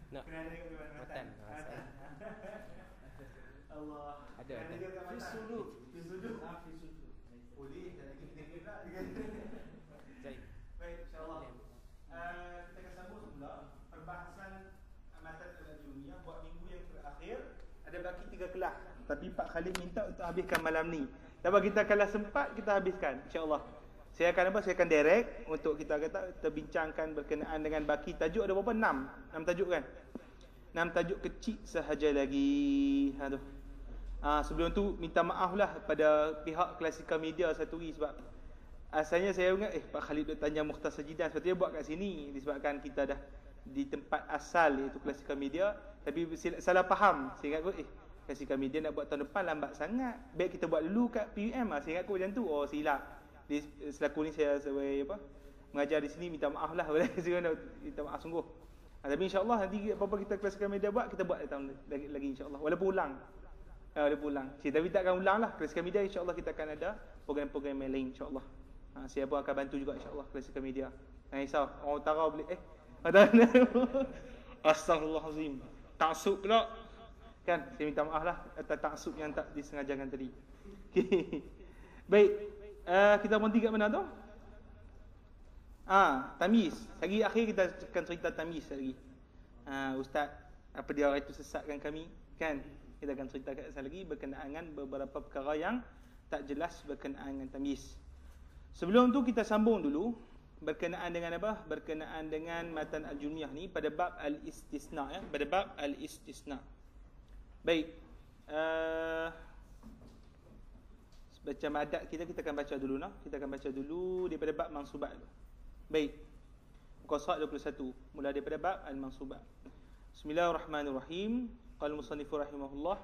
Nak Kena tengok di mana Matan. Matan. Allah. Ada, Kena ada. tengok kat Matan. Fisuduk. Fisuduk. Fisuduk. Boleh, dan lagi kita kira kan. Zaid. Baik, insyaAllah. Kita akan sambung semula perbahasan Matan al-Ajurumiyah buat minggu yang terakhir. Ada baki 3 kelas, tapi Pak Khalid minta untuk habiskan malam ni. Dan bagi kita kalau sempat kita habiskan insya-Allah. Saya akan apa? Saya akan direct untuk kita kata terbincangkan berkenaan dengan baki tajuk ada berapa? 6 tajuk kan? 6 tajuk kecil sahaja lagi. Aduh. Sebelum tu minta maaf lah pada pihak Klasikal Media satu hari sebab asalnya saya ingat Pak Khalid duk tanya Mukhtasar Jidan, sepatutnya buat kat sini disebabkan kita dah di tempat asal iaitu Klasikal Media, tapi salah faham. Saya ingat Klasikal Media nak buat tahun depan lambat sangat. Baik kita buat dulu kat PUM lah. Saya ingat macam tu. Oh silap. Selaku ni saya sebagai mengajar di sini minta maaf lah. Saya minta maaf sungguh. Tapi insya-Allah nanti apa-apa kita Klasikal Media buat, kita buat tahun lagi insya-Allah. Walaupun ulang. Walaupun ulang. Tapi tak akan ulang lah. Klasikal Media insya-Allah kita akan ada program-program yang lain insya-Allah. Saya pun akan bantu juga insya-Allah Klasikal Media. Jangan risau. Orang utara boleh Astaghfirullahalazim. Taksub pula. Kan, saya minta maaf lah atas taksub yang tak disengajakan tadi. Okay. Baik, kita berhenti kat mana tu? Tamyiz. Lagi akhir kita akan cerita tamyiz lagi. Ustaz, apa dia itu sesatkan kami? Kan, kita akan cerita kat sana lagi berkenaan dengan beberapa perkara yang tak jelas berkenaan dengan tamyiz. Sebelum tu kita sambung dulu berkenaan dengan apa? Berkenaan dengan matan al-Ajurumiyah ni pada bab al-istisna ya, pada bab al-istisna. Baik, macam adat kita akan baca dulu nah. Kita akan baca dulu daripada bab mansubat dulu. Baik. Muka surat 21 mula daripada bab al-mansubat. Bismillahirrahmanirrahim. Qala al-musannifu rahimahullah.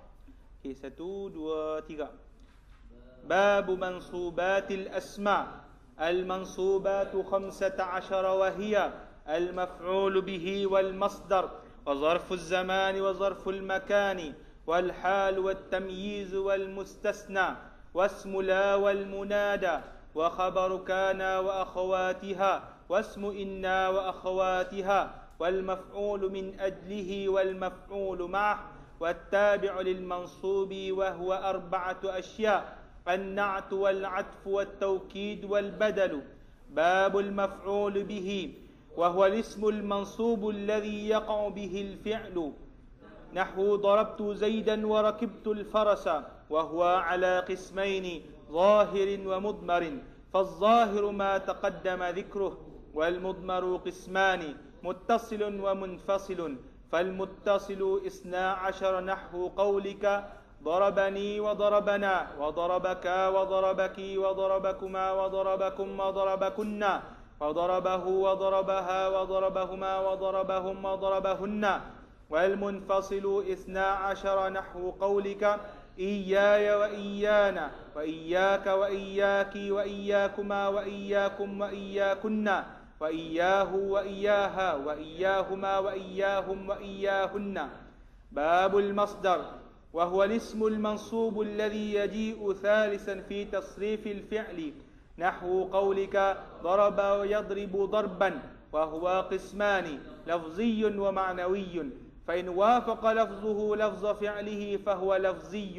Okey, 1 2 3. Bab mansubatil asma. Al-mansubatu 15 wa hiya al-maf'ul bihi wal masdar wa zarfu az-zaman wa zarfu al-makan والحال والتمييز والمستثنى واسم لا والمنادى وخبر كان وأخواتها واسم إنا وأخواتها والمفعول من أجله والمفعول معه والتابع للمنصوب وهو 4 أشياء: النعت والعطف والتوكيد والبدل. باب المفعول به وهو الاسم المنصوب الذي يقع به الفعل، نحو ضربت زيدا وركبت الفرس، وهو على قسمين: ظاهر ومضمر، فالظاهر ما تقدم ذكره، والمضمر قسمان: متصل ومنفصل، فالمتصل 12 نحو قولك ضربني وضربنا وضربك وضربك وضربكما وضربكم وضربكن وضربه وضربها وضربهما وضربهم وضربهن. والمنفصل 12 نحو قولك إياي وإيانا وإياك وإياك وإياكما وإياكم وإياكن وإياه وإياها وإياهما وإياهم وإياهن. باب المصدر وهو الاسم المنصوب الذي يجيء ثالثا في تصريف الفعل، نحو قولك ضرب ويضرب ضربا، وهو قسمان: لفظي ومعنوي، فإن وافق لفظه لفظ فعله فهو لفظي،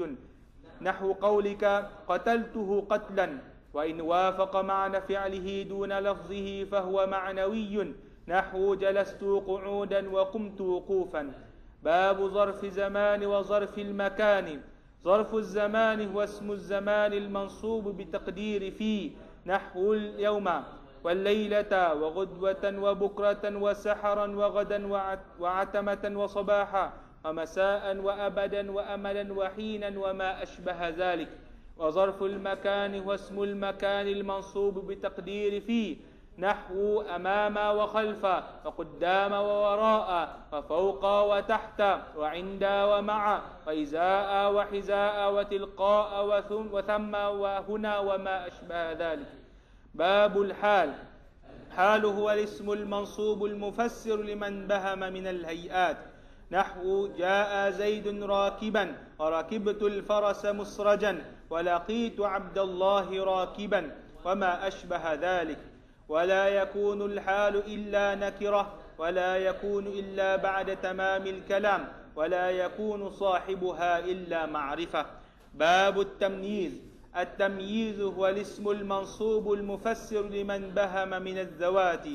نحو قولك قتلته قتلا، وإن وافق معنى فعله دون لفظه فهو معنوي، نحو جلست قعودا وقمت وقوفا. باب ظرف زمان وظرف المكان. ظرف الزمان هو اسم الزمان المنصوب بتقدير في، نحو اليوم والليلة وغدوة وبكرة وسحرا وغدا وعتمة وصباحا ومساء وأبدا وأملا وحينا وما أشبه ذلك. وظرف المكان هو اسم المكان المنصوب بتقدير في، نحو أمام وخلف وقدام ووراء وفوق وتحت وعند ومع وإزاء وحزاء وتلقاء وثم وهنا وما أشبه ذلك. باب الحال. حال هو الاسم المنصوب المفسر لمن بهم من الهيئات، نحو جاء زيد راكبا وركبت الفرس مسرجا ولقيت عبد الله راكبا وما أشبه ذلك. ولا يكون الحال إلا نكرة ولا يكون إلا بعد تمام الكلام ولا يكون صاحبها إلا معرفة. باب التمييز. التمييز هو الاسم المنصوب المفسر لمن بهم من الذوات،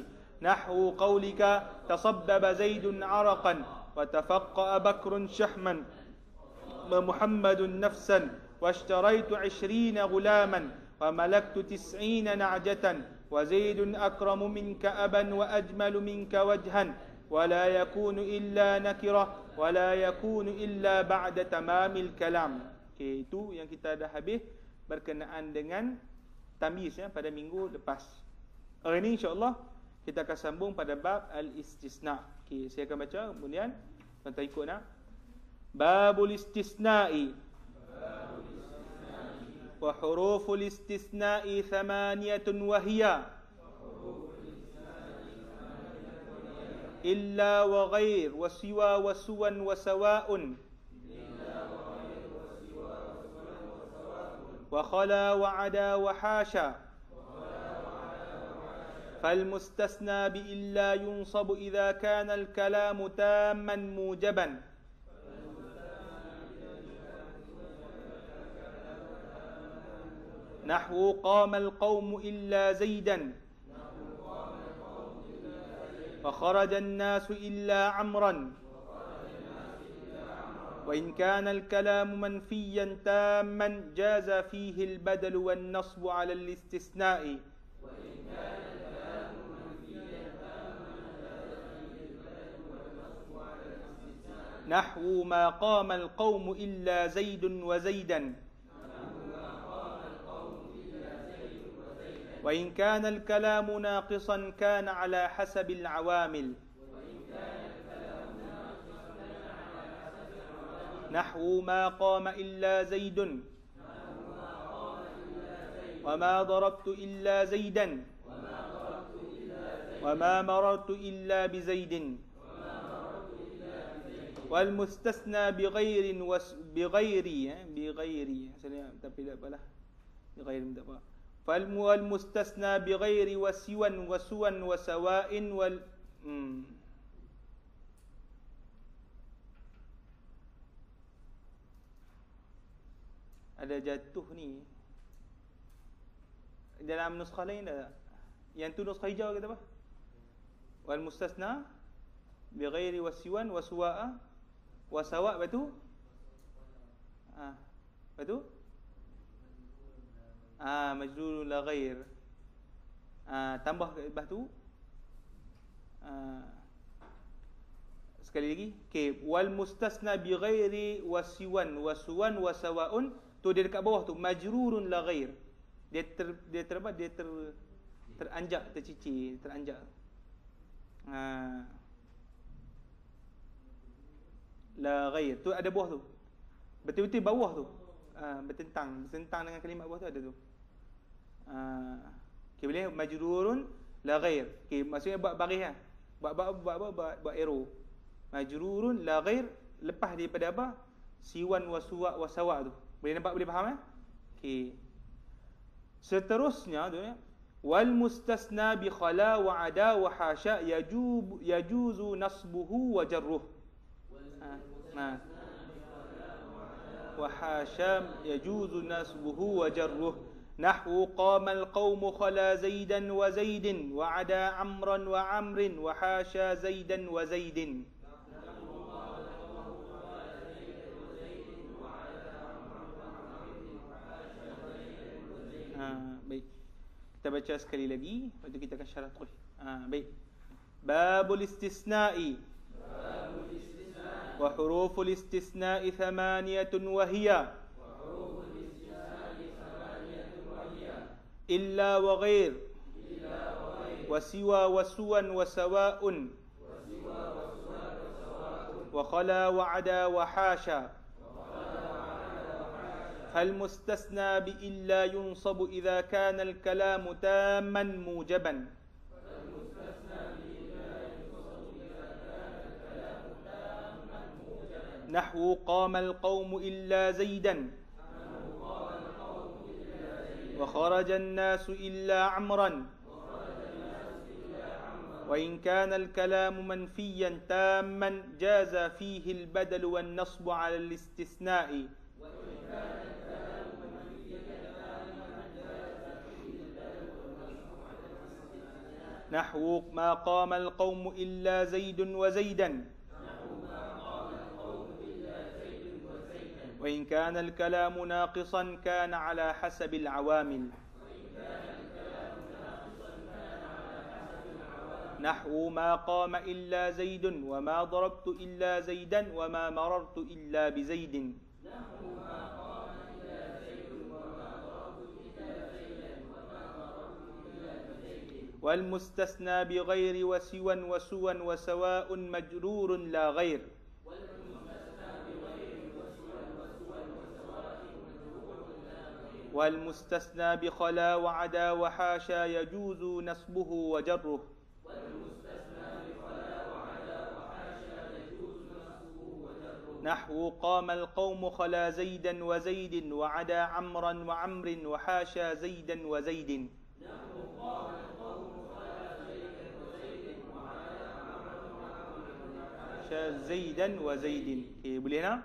نحو قولك تصبب زيد عرقا وتفقأ بكر شحما ومحمد نفسا واشتريت 20 غلاما وملكت 90 نعجة وزيد أكرم منك أبا وأجمل منك وجها ولا يكون إلا نكرة ولا يكون إلا بعد تمام الكلام. Okay, itu yang kita dah habis berkenaan dengan tamyiz pada minggu lepas. Hari ini insya-Allah kita akan sambung pada bab al-istisna. Okay, saya akan baca kemudian tuan-tuan ikut nak. Babul istisna'i. Wa huruful istisna'i 8 wahiyya illa wa ghair wa siwa wa suwan wa sawa'un wa khala wa ada wa hasha. فالمستثنى بإلا ينصب إذا كان الكلام تاما موجبا نحو قام القوم إلا زيدا وخرج الناس إلا عمرا وإن كان الكلام منفيا تاما جاز فيه البدل والنصب على الاستثناء نحو ما قام القوم إلا زيد وزيدا وإن كان الكلام ناقصا كان على حسب العوامل نحو ما قام إلا زيد وما ضربت إلا زيدا وما مررت إلا بزيد. والمستثنى بغير tapi tak apalah بغير tak apa. والمستثنى بغير وسوى وسوى وسواء ada jatuh ni dalam nuskah lain dah. Yang tu nuskah hijau kata apa? Wal mustasna bi ghairi wasiwan waswa'a wasawa' betul? Betul? Majrurun la ghair. Tambah ke lepas tu sekali lagi. Okey, wal mustasna bi ghairi wasiwan wasuwan wasawa'un tu dia dekat bawah tu majrurun la ghair. Dia teranjak, tercicir, teranjak. La ghair tu ada bawah tu. Betul-betul bawah tu. Bertentang dengan kalimat bawah tu ada tu. Okey, boleh majrurun la ghair. Okey, maksudnya buat baris lah. Buat arrow. Majrurun la ghair lepas daripada apa? Siwan wa suwa wa sawa tu. Boleh nampak, boleh faham Okey. Seterusnya tu wal mustasna bi khala wa ada wa hasha yajuzu nasbuhu wa jarruh. Wa hasha yajuzu nasbuhu wa jarruh. Nahwu qama al-qawmu khala zaidan wa zaidin wa ada amran wa amrin wa hasha zaidan wa zaidin. Baik. Kita baca sekali lagi, lepas tu kita akan syarah terus. Baik. Babul istisna'i. Wa huruful istisna'i 8 wahiyya. Illa wa ghair. Wa siwa wa suwan wa sawa'un. Wa khala wa ada wa hasha. فالمستثنى بإلا ينصب إذا كان الكلام تاما موجبا نحو قام القوم إلا زيدا وخرج الناس إلا عمرا وإن كان الكلام منفيا تاما جاز فيه البدل والنصب على الاستثناء نحو ما قام القوم إلا زيد وزيدا وإن كان الكلام ناقصا كان على حسب العوامل نحو ما قام إلا زيد وما ضربت إلا زيدا وما مررت إلا بزيد والمستثنى بغير وسوى وسوى وسواء مجرور لا غير والمستثنى بخلا وعدا وحاشا يجوز نصبه وجره نحو قام القوم خلا زيدا وزيد وعدا عمرا وعمر وحاشا زيدا وزيد زيدا وزيد. Okay, boleh nak?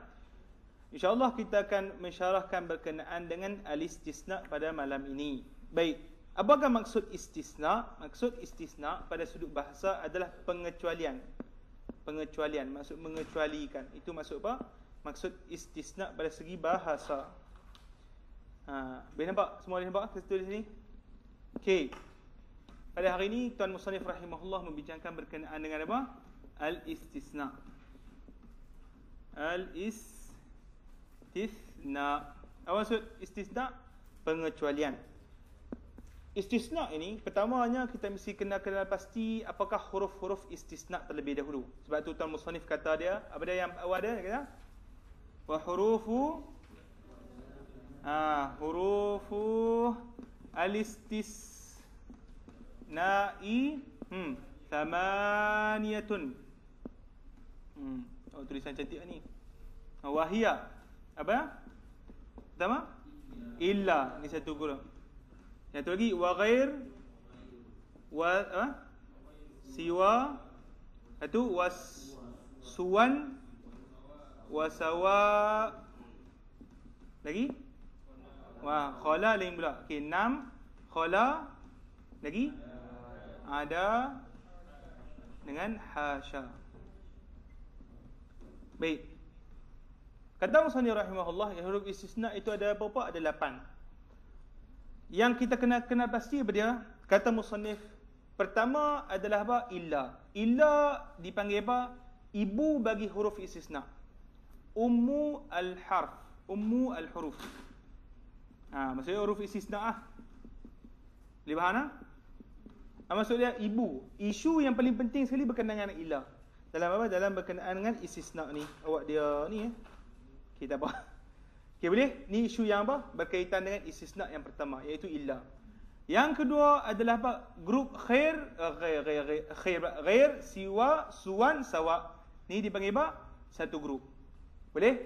InsyaAllah kita akan mensyarahkan berkenaan dengan al-istisna pada malam ini. Baik, apakah maksud istisna? Maksud istisna pada sudut bahasa adalah pengecualian. Pengecualian, maksud mengecualikan. Itu maksud apa? Maksud istisna pada segi bahasa. Boleh nampak? Semua boleh nampak? Kita tulis sini. Okey. Pada hari ini Tuan Musannif rahimahullah membincangkan berkenaan dengan apa? Al-istisna. Al-istisna. Apa maksud istisna? Pengecualian. Istisna ini pertamanya kita mesti kenal pasti apakah huruf-huruf istisna terlebih dahulu. Sebab tu Tuan Musannif kata dia, apa dia yang awal dia kata? Wa hurufu al-istisna'i thamaniyatun. Oh, tulisan cantik ni. Wahia. Apa? Pertama? Illa. Ni satu guru. Yang tu lagi wa ghair wa siwa. Satu was suwan wa sawa. Lagi? Wah, khala lain pula. Okey, 6 khala lagi ada dengan hasya. Baik. Kata Musannif rahimahullah, huruf istisna itu ada berapa? Ada 8. Yang kita kena pasti apa dia? Kata Musannif, pertama adalah apa? Illa. Illa dipanggil apa? Ibu bagi huruf istisna. Ummu al-harf, ummu al-huruf. Maksudnya huruf istisna Boleh faham maksud dia ibu. Isu yang paling penting sekali berkenaan dengan illa. Dalam apa? Dalam berkenaan dengan istisna ni. Awak dia ni kita apa? Okey, boleh? Ni isu yang apa? Berkaitan dengan istisna yang pertama, iaitu illa. Yang kedua adalah apa? Grup ghair, siwa, suwan, sawa. Ni dipanggil apa? Satu grup. Boleh?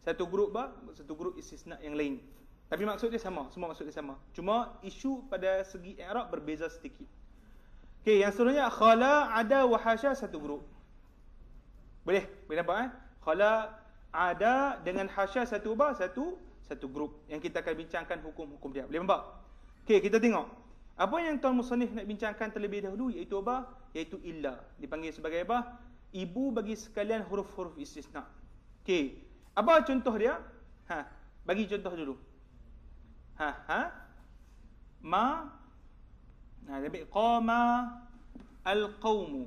Satu grup apa? Satu grup istisna yang lain. Tapi maksud dia sama, semua maksud dia sama. Cuma isu pada segi i'rab berbeza sedikit. Okey, yang seterusnya khala, ada, wa hasya, satu grup. Boleh? Boleh nampak Khala, ada dengan hasya satu apa? Satu grup yang kita akan bincangkan hukum-hukum dia. Boleh nampak? Okey, kita tengok. Apa yang Tuan Musannif nak bincangkan terlebih dahulu iaitu apa? Iaitu illa. Dipanggil sebagai apa? Ibu bagi sekalian huruf-huruf istisna. Okey. Apa contoh dia? Bagi contoh dulu. Lebih qama al-qawmu.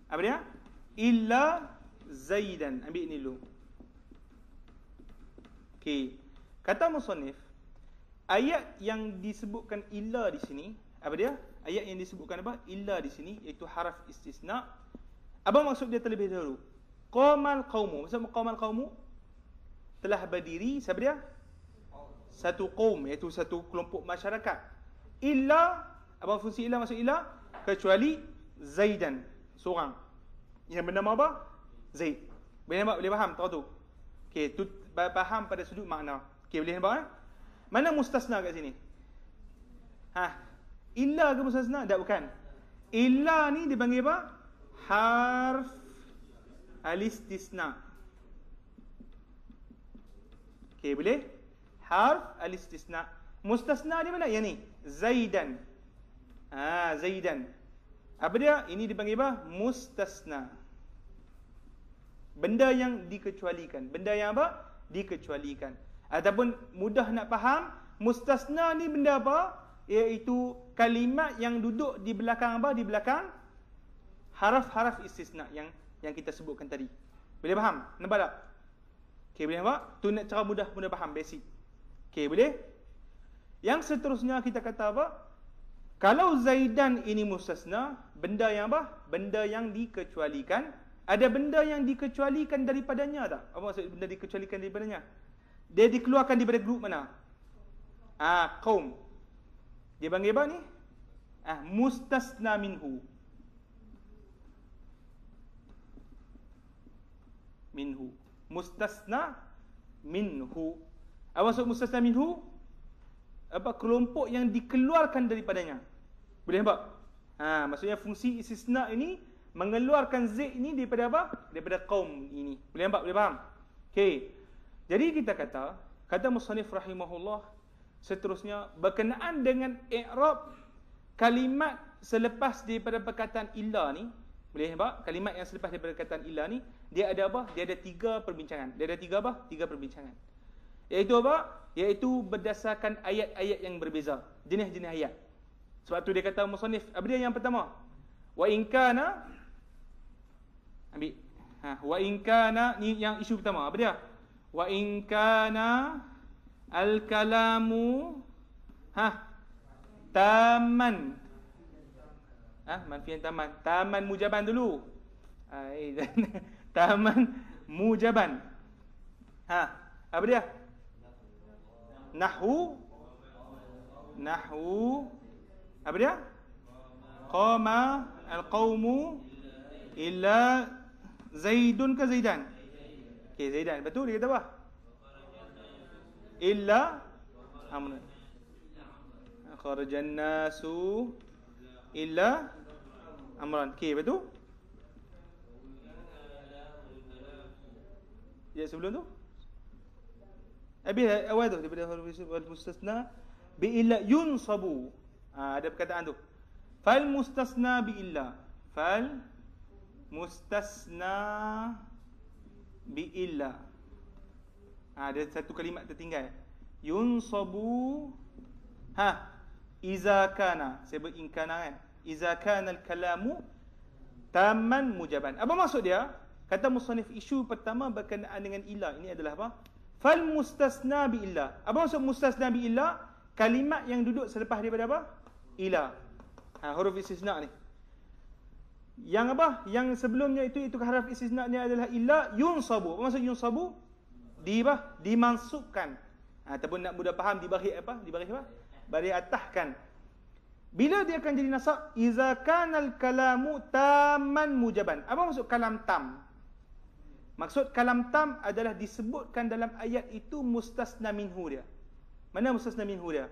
Apa dia? Illa Zaidan. Ambil ni dulu. Okey. Kata Musannif, ayat yang disebutkan illa di sini, apa dia? Ayat yang disebutkan apa? Illa di sini iaitu haraf istisna. Apa maksud dia terlebih dahulu? Qamal qaumu. Maksud qamal qaumu telah berdiri siapa dia? Satu qaum, iaitu satu kelompok masyarakat. Illa, apa fungsi illa? Maksud illa kecuali Zaidan, seorang yang bernama apa? Zaid. Boleh nampak? Boleh faham? Tahu tu? Okey, tu faham pada sudut makna. Okey, boleh nampak Mana mustasna kat sini? Illa ke mustasna? Tak, bukan. Illa ni dipanggil apa? Harf al-istisna. Okey, boleh? Harf al-istisna. Mustasna di mana? Yang ni, Zaidan. Zaidan. Apa dia? Ini dipanggil apa? Mustasna. Benda yang dikecualikan. Benda yang apa? Dikecualikan. Ataupun mudah nak faham, mustasna ni benda apa? Iaitu kalimat yang duduk di belakang apa? Di belakang haraf-haraf istisna yang kita sebutkan tadi. Boleh faham? Nampak tak? Okey, boleh nampak? Tu nak cara mudah faham, basic. Okey, boleh? Yang seterusnya kita kata apa? Kalau Zaidan ini mustasna, benda yang apa? Benda yang dikecualikan. Ada benda yang dikecualikan daripadanya tak? Apa maksud benda dikecualikan daripadanya? Dia dikeluarkan daripada grup mana? Qaum. Dia panggil apa ni? Mustasna minhu. Mustasna minhu. Apa maksud mustasna minhu? Apa kelompok yang dikeluarkan daripadanya. Boleh nampak? Maksudnya fungsi istisna ini mengeluarkan Zaid ini daripada apa? Daripada kaum ini. Boleh nampak? Boleh faham? Okey. Jadi kita kata musannif rahimahullah, seterusnya berkenaan dengan i'rab kalimat selepas daripada perkataan illa ni. Boleh nampak? Kalimat yang selepas daripada perkataan illa ni, dia ada apa? Dia ada 3 perbincangan. Dia ada 3 apa? 3 perbincangan. Iaitu apa? Iaitu berdasarkan ayat-ayat yang berbeza, jenis-jenis ayat. Sebab tu dia kata musannif, apa dia yang pertama? Wa in kana, ambil. Wa in kana ni yang isu pertama. Apa dia? Wa in kana al-kalamu taman. Manfian taman. Taman mujaban dulu. Taman mujaban. Apa dia? Nahwu. Apa dia? Qama al-qawmu illa Zaidun ke Zaidan? Okey, Zaidan. Betul dia kata apa? Illa amrun. Kharajan nasu illa amran. Okey, betul? Ya, sebelum tu? Habis awal tu daripada wal mustasna bi illa yunsabu. Ada perkataan tu. Fal mustasna bi illa. Fal mustasna bi illa. Ada satu kalimat tertinggal. Yunsabu iza kana. Saya berinkana kan. Iza kana al-kalamu taman mujaban. Apa maksud dia? Kata musannif, isu pertama berkenaan dengan illa. Ini adalah apa? Fal mustasna bi illa. Apa maksud mustasna bi illa? Kalimat yang duduk selepas daripada apa? Illa. Huruf istisna ni. Yang apa? Yang sebelumnya itu harf istisna-nya adalah illa yunsabu. Apa maksud yunsabu? Dimansubkan. Ataupun nak mudah faham, diberi apa? Bari atahkan. Bila dia akan jadi nasab? Iza kanal kalamu taman mujaban. Apa maksud kalam tam? Maksud kalam tam adalah disebutkan dalam ayat itu mustasna minhu dia. Mana mustasna minhu dia?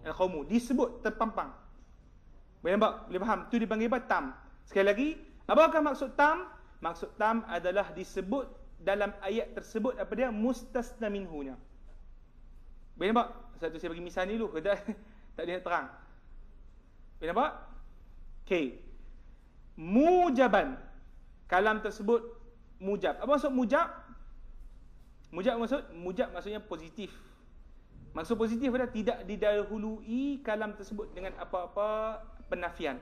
Al-qawmu. Disebut, terpampang. Boleh nampak? Boleh faham? Itu dipanggil apa? Tam. Sekali lagi, apakah maksud tam? Maksud tam adalah disebut dalam ayat tersebut apa dia? Mustasna minhu-nya. Boleh nampak? Satu saya bagi misal ni dulu. Tak ada terang. Boleh nampak? Okey. Mujaban. Kalam tersebut mujab. Apa maksud mujab? Mujab maksudnya positif. Maksud positif adalah tidak didahului kalam tersebut dengan apa-apa penafian.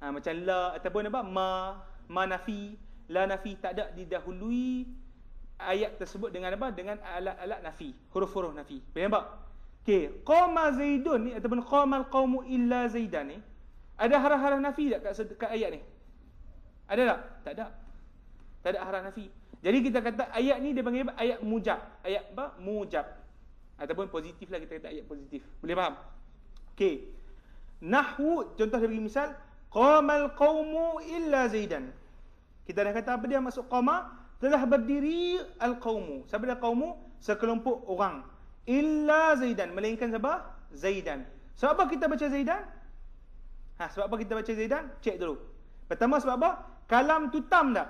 Macam la ataupun apa? Ma nafi, la nafi, tak ada didahului ayat tersebut dengan apa? Dengan alat-alat nafi, huruf-huruf nafi. Boleh nampak? Okey, qama Zaidun ni ataupun qamal qaumu illa Zaidan ni, ada haraf-haraf nafi tak kat ayat ni? Ada tak? Tak ada. Tak ada haraf nafi. Jadi kita kata ayat ni dia panggil apa? Ayat mujab. Ayat apa? Mujab. Ataupun positif lah, kita kata ayat positif. Boleh faham? Okey. Nahwu, contoh saya bagi misal, qamal qaumu illa Zaidan. Kita dah kata apa dia maksud qama? Telah berdiri al-qaumu. Siapa dia qaumu? Sekelompok orang. Illa Zaidan, melainkan siapa? Zaidan. So apa kita baca Zaidan? Sebab apa kita baca Zaidan? Cek dulu. Pertama sebab apa? Kalam tu tam tak?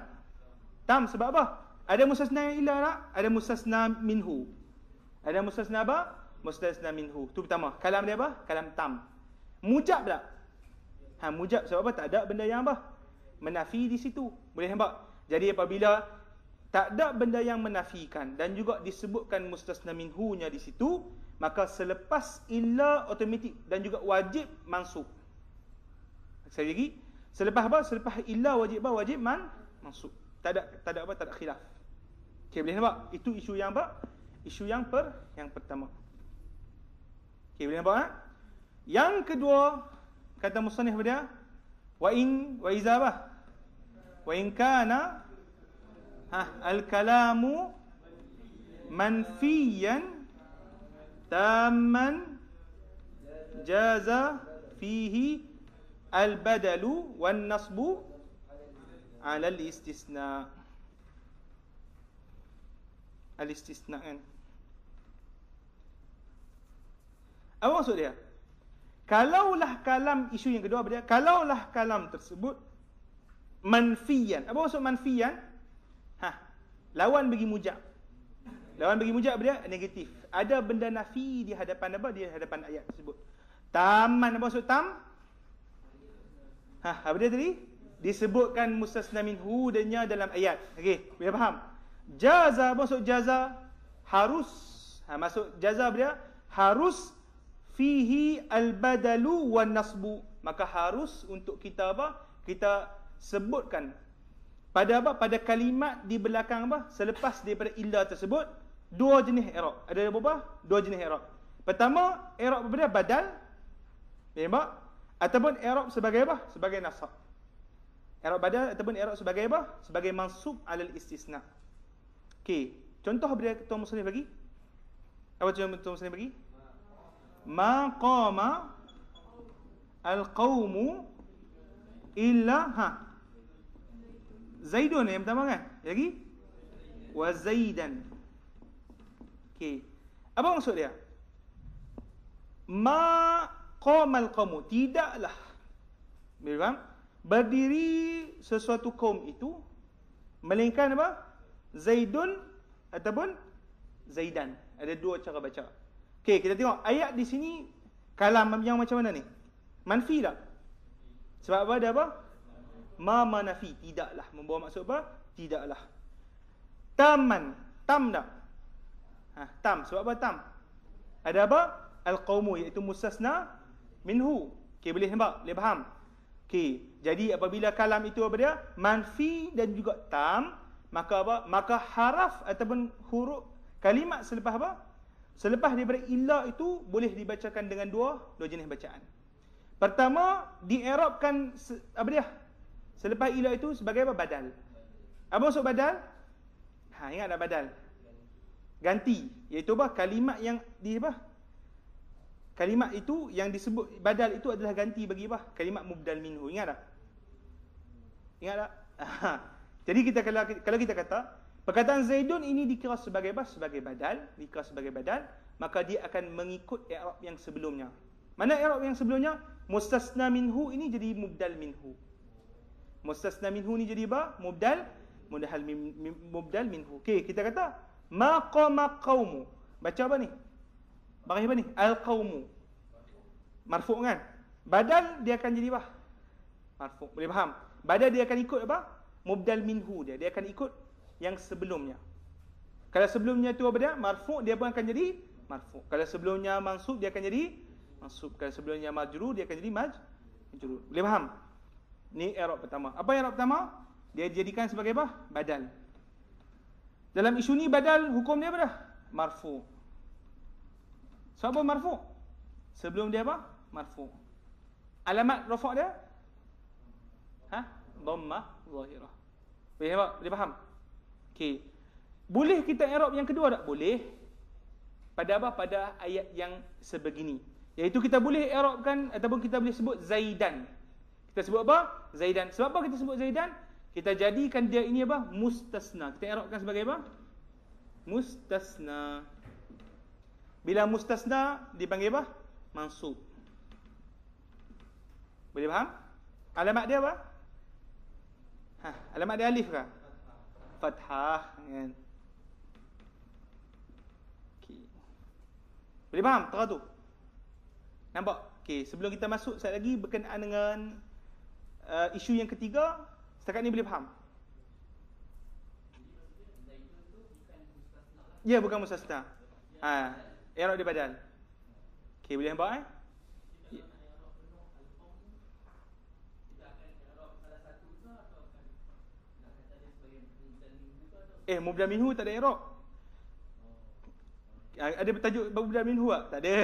Tam sebab apa? Ada mustasna yang ilah tak? Ada mustasna minhu. Ada mustasna apa? Mustasna minhu. Tu pertama. Kalam dia apa? Kalam tam. Mujab tak? Mujab sebab apa? Tak ada benda yang apa? Menafi di situ. Boleh nampak? Jadi apabila tak ada benda yang menafikan dan juga disebutkan mustasna minhu-nya di situ, maka selepas illa automatik dan juga wajib mansub. Sekali lagi, selepas apa? Selepas illa wajib apa? Wajib mansub. Tak ada apa? Tak ada khilaf. Okey, boleh nampak? Itu isu yang apa? Isu yang pertama. Okey, boleh nampak? Yang kedua, kata musannif dia, wa iza apa? Wa in kana al-kalamu manfiyan tamman jaza fihi al-badalu wan nasbu ala al-istisna. Al-istisna kan? Apa maksud dia? Kalaulah kalam, isu yang kedua apa dia? Kalaulah kalam tersebut manfiyan. Apa maksud manfiyan? Lawan bagi mujab. Lawan bagi mujab apa dia? Negatif. Ada benda nafi di hadapan apa? Di hadapan ayat tersebut. Taman, apa maksud tam? Apa dia tadi? Disebutkan mustasna minhu dennya dalam ayat. Okey, boleh faham? Jaza, apa maksud jaza? Harus. Maksud jaza apa dia? Harus fihi al-badalu wan nasbu. Maka harus untuk kita apa? Kita sebutkan pada apa? Pada kalimat di belakang apa? Selepas daripada illa tersebut, dua jenis i'rab. Ada berapa? Dua jenis i'rab. Pertama, i'rab apa dia? Badal. Nampak? Ataupun i'rab sebagai apa? Sebagai nasab. I'rab badal ataupun i'rab sebagai apa? Sebagai mansub alal istisna. Okey, contoh apa dia Tuan Muslim bagi? Apa contoh Tuan Muslim bagi? Ma qama al-qawmu illa Zaidun yang pertama kan? Lagi? Wa Zaidan. Okey. Apa maksud dia? Ma qama al-qawmu, tidaklah berdiri sesuatu kaum itu melainkan apa? Zaidun ataupun Zaidan. Ada dua cara baca. Okey, kita tengok ayat di sini kalam yang macam mana ni? Manfi tak? Sebab apa? Ada apa? Ma manafi, tidaklah. Membawa maksud apa? Tidaklah. Taman, tam tak? Tam. Sebab apa tam? Ada apa? Al-qawmu, iaitu mustasna minhu. Okey, boleh nampak? Boleh faham? Okey, jadi apabila kalam itu apa dia? Manfi dan juga tam, maka apa? Maka haraf ataupun huruf kalimat selepas apa? Selepas daripada illa itu boleh dibacakan dengan dua jenis bacaan. Pertama, di'irabkan apa dia? Selepas illa itu sebagai apa? Badal. Apa maksud badal? Ingat tak badal? Ganti, iaitu apa? Kalimat yang di apa? Kalimat itu yang disebut badal itu adalah ganti bagi apa? Kalimat mubdal minhu. Ingat tak? Ingat tak? Jadi kita kalau kita kata perkataan Zaidun ini dikira sebagai apa? Sebagai badal, dikira sebagai badal, maka dia akan mengikut i'rab yang sebelumnya. Mana i'rab yang sebelumnya? Mustasna minhu ini jadi mubdal minhu. Mustasna minhu ni jadi apa? Mubdal minhu. Okey, kita kata maqama qaumu. Baca apa ni? Baris apa ni? Al-qaumu. Marfu' kan? Badal dia akan jadi apa? Marfu'. Boleh faham? Badal dia akan ikut apa? Mubdal minhu dia. Dia akan ikut yang sebelumnya. Kalau sebelumnya tu apa dia? Marfu', dia pun akan jadi marfu'. Kalau sebelumnya mansub, dia akan jadi mansub. Kalau sebelumnya majrur, dia akan jadi majrur. Boleh faham? Ni i'rab pertama. Apa i'rab pertama? Dia jadikan sebagai apa? Badal. Dalam isu ni badal hukum dia apa dah? Marfu'. Sebab apa marfu'? Sebelum dia apa? Marfu'. Alamat rafa' dia? Dhammah zahirah. Boleh faham? Okey. Boleh kita i'rab yang kedua tak? Boleh. Pada apa? Pada ayat yang sebegini. Iaitu kita boleh i'rabkan ataupun kita boleh sebut Zaidan. Kita sebut apa? Zaidan. Sebab apa kita sebut Zaidan? Kita jadikan dia ini apa? Mustasna. Kita i'rabkan sebagai apa? Mustasna. Bila mustasna dipanggil apa? Mansub. Boleh faham? Alamat dia apa? Alamat dia alif ke? Fathah kan. Okey. Boleh faham tera tu? Nampak? Okey, sebelum kita masuk sekali lagi berkenaan dengan isu yang ketiga, setakat ni boleh faham? Ya, bukan mustasna. I'rab dia badal. Okey, boleh nampak mubdal minhu tak ada i'rab. Ada bertajuk mubdal minhu tak? Tak ada.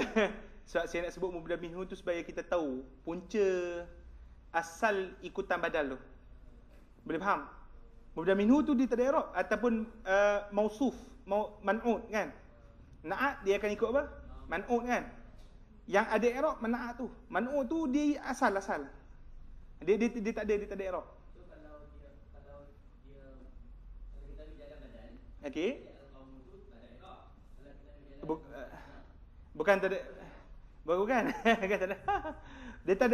Sebab saya nak sebut mubdal minhu tu supaya kita tahu punca asal ikutan badal tu. Boleh faham? Mubdal minhu tu dia tak ada i'rab ataupun mausuf, man'ut kan. Na'at dia akan ikut apa? Man'ut kan. Yang ada i'rab man'at tu. Man'ut tu dia asal. Dia tak ada i'rab. So kalau dia kalau kita bicara badal. Okey. Bukan Tak ada. Bukan. Tak ada.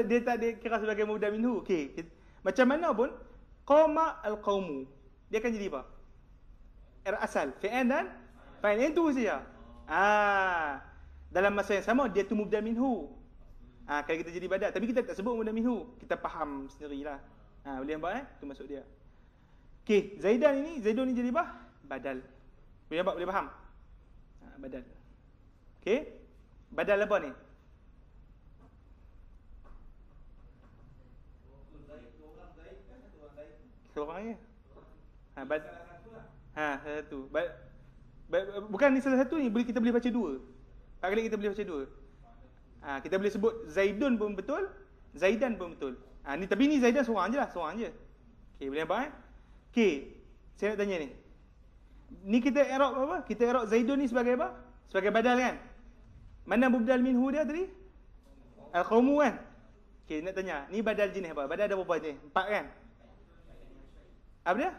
Dia tak ada kira sebagai mubdal minhu. Okey. Macam mana pun qama al-qaumu. Dia akan jadi apa? Asal, fi'il dan fa'il itu saja. Dalam masa yang sama dia tu mubdal minhu. Kalau kita jadi badal, tapi kita tak sebut mubdal minhu, kita faham sendirilah. Boleh nampak tu masuk dia. Okey, Zaidun ni jadi apa? Badal. Boleh nampak, boleh faham? Badal. Okey. Badal apa ni? Seorang je. Satu. Bukan ni salah satu ni, kita boleh baca dua. Tak kali kita boleh baca dua. Kita boleh sebut Zaidun pun betul, Zaidan pun betul. Tapi ni Zaidan seorang je. Okey, boleh nampak Okey, saya nak tanya ni. Ni kita i'rab apa? Kita i'rab Zaidun ni sebagai apa? Sebagai badal kan? Mana mubdal minhu dia tadi? Al-qaumu kan? Okey, nak tanya, ni badal jenis apa? Badal ada berapa jenis? 4 kan? Apa dia?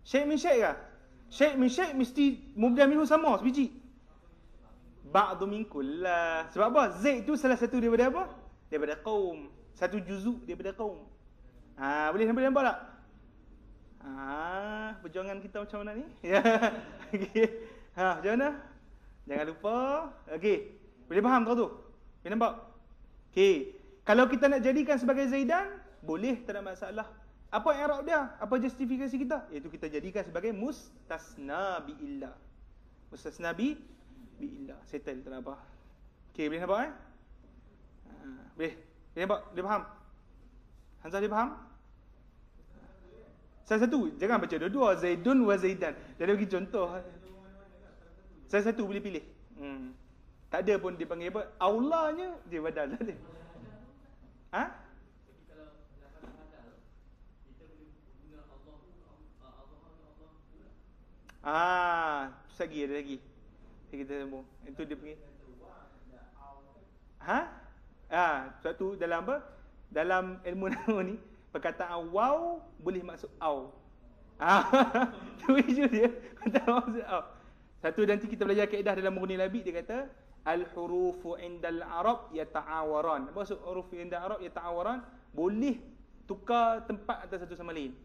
Syai' min syai' ke? Syai' min syai' mesti mubdal minhu sama sebiji. Ba'du min kullah. Sebab apa? Zaid tu salah satu daripada apa? Daripada qaum. Satu juzuk daripada qaum. Boleh nampak tak? Perjuangan kita macam mana ni? Okey. Macam mana? Jangan lupa. Okey. Boleh faham tu? Boleh nampak? Okey. Kalau kita nak jadikan sebagai Zaidan, boleh, tak ada masalah. Apa i'rab dia? Apa justifikasi kita? Iaitu kita jadikan sebagai mustasna bi illa. Mustasna bi illa. Settle, tak ada apa. Okey, boleh nampak Boleh. Boleh nampak? Boleh faham? Hamzah boleh faham? Salah satu, jangan baca dua-dua. Zaidun wa Zaidan. Dia ada bagi contoh. Salah satu boleh pilih. Tak ada pun dia panggil apa? Aulanya dia badal. Tak ada. Tu ada lagi. Kita sambung. Itu dia panggil. Sebab tu dalam apa? Dalam ilmu nahwu ni, perkataan waw boleh maksud au. Tu isu dia. Tak maksud au. Satu nanti kita belajar kaedah dalam Mughni Labib, dia kata al-hurufu indal arab yata'awaran. Apa maksud huruf indal arab yata'awaran? Boleh tukar tempat antara satu sama lain.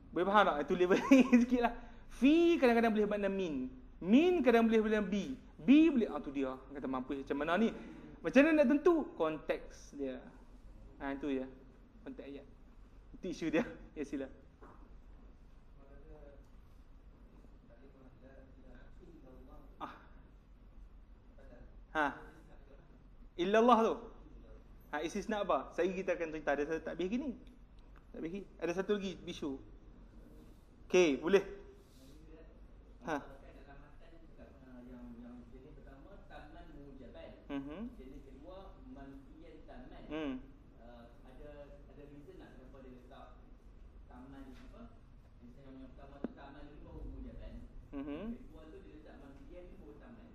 Boleh faham tak? Itu level sikitlah. Fi kadang-kadang boleh makna min. Min kadang boleh makna bi. Bi boleh tu dia. Kata mampu macam mana ni? Macam mana nak tentu? Konteks dia. Itu ya. Konteks ayat. Itu isu dia. Ya sila. Illallah tu. Istisna apa? Saya kita akan cerita ada satu takbir gini. Takbir. Ada satu lagi bisu. Okey, boleh. Yang jenis pertama taman mujaban. Jenis kedua manfiyan taman. Ada reason nak kenapa dia letak taman apa? Misalnya yang pertama tu taman ni baru mujaban. Kedua tu dia letak manfiyan ni baru taman.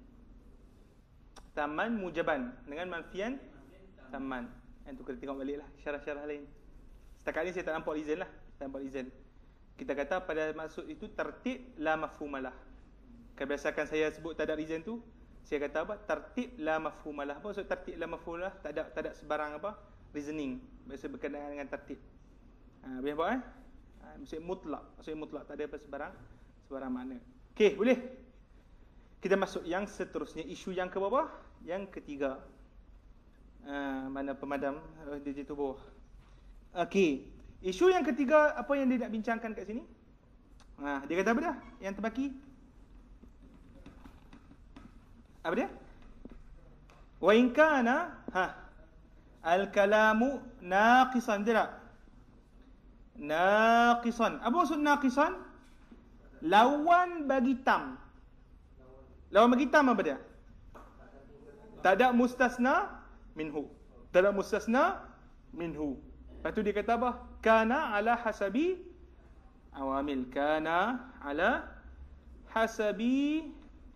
Taman mujaban dengan manfiyan taman. Itu kita tengok baliklah syarah-syarah lain. Setakat ni saya tak nampak reason lah. Tak nampak reason. Kita kata pada maksud itu tertib la mafhumalah. Kebiasaan saya sebut tak ada reason tu, saya kata apa? Tertib la mafhumalah. Apa maksud tertib la mafhumalah? Tak ada sebarang apa? reasoning, biasa berkenaan dengan tertib. Boleh nampak maksud mutlak, tak ada apa sebarang makna. Okey, boleh. Kita masuk yang seterusnya, isu yang ke bawah, yang ketiga. Mana pemadam di tubuh. Okey, isu yang ketiga, apa yang dia nak bincangkan kat sini? Dia kata apa dah? Yang terbaki? Apa dia? Wa in kana al-kalamu naqisan, tidak? Naqisan. Apa maksud naqisan? Lawan bagi tam. Lawan bagi tam apa dia? Tak ada mustasna minhu. Tak ada mustasna minhu. Lepas tu dia kata apa? Kana ala hasabi awamil. Kana ala hasabi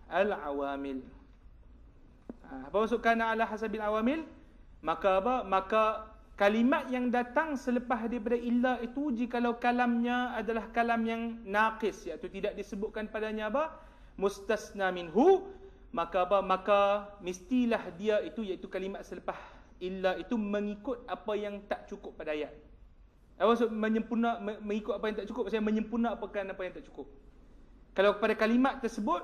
al-awamil. Apa maksud kana ala hasabil awamil? Maka apa? Maka kalimat yang datang selepas daripada illa itu, jikalau kalamnya adalah kalam yang naqis, iaitu tidak disebutkan padanya apa? Mustasna minhu, maka apa? Maka mestilah dia itu, iaitu kalimat selepas illa itu, mengikut apa yang tak cukup pada ayat. Apa maksud mengikut apa yang tak cukup? Maksudnya menyempurnakan apa yang tak cukup. Kalau pada kalimat tersebut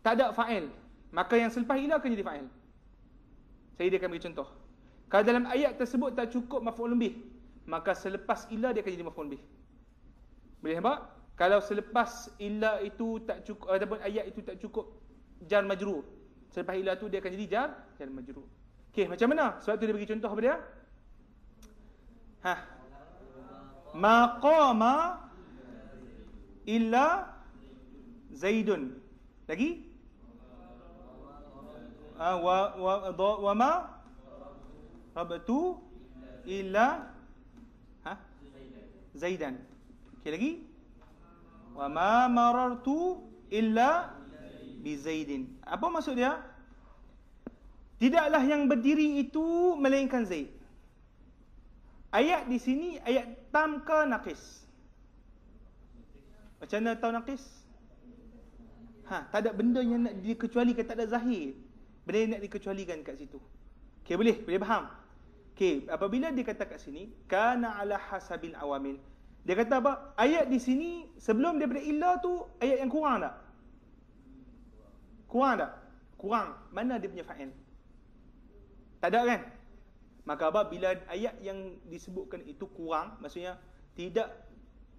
tak ada fa'il, maka yang selepas illa akan jadi fa'il. Saya akan bagi contoh. Kalau dalam ayat tersebut tak cukup maf'ulun bih, maka selepas illa dia akan jadi maf'ulun bih. Boleh nampak? Kalau selepas illa itu tak cukup, ataupun ayat itu tak cukup jar majrur, selepas illa tu dia akan jadi jar majrur. Okey, macam mana? Sebab tu dia bagi contoh apa dia? Maqama illa Zaidun. Lagi? Wa ma rabtu illa Zaidan. Okey, lagi? Wa ma marartu illa bi Zaidin. Apa maksud dia? Tidaklah yang berdiri itu melainkan Zaid. Ayat di sini ayat tam ke naqis? Macam mana tahu naqis? Tak ada benda yang nak dikecualikan, tak ada zahir. Benda yang nak dikecualikan kat situ. Okey, boleh faham? Okey, apabila dia kata kat sini kana ala hasabil awamil, dia kata apa? Ayat di sini sebelum daripada illa tu ayat yang kurang tak? Kurang. Mana dia punya fa'il? Tak ada kan? Maka apa? Bila ayat yang disebutkan itu kurang, maksudnya tidak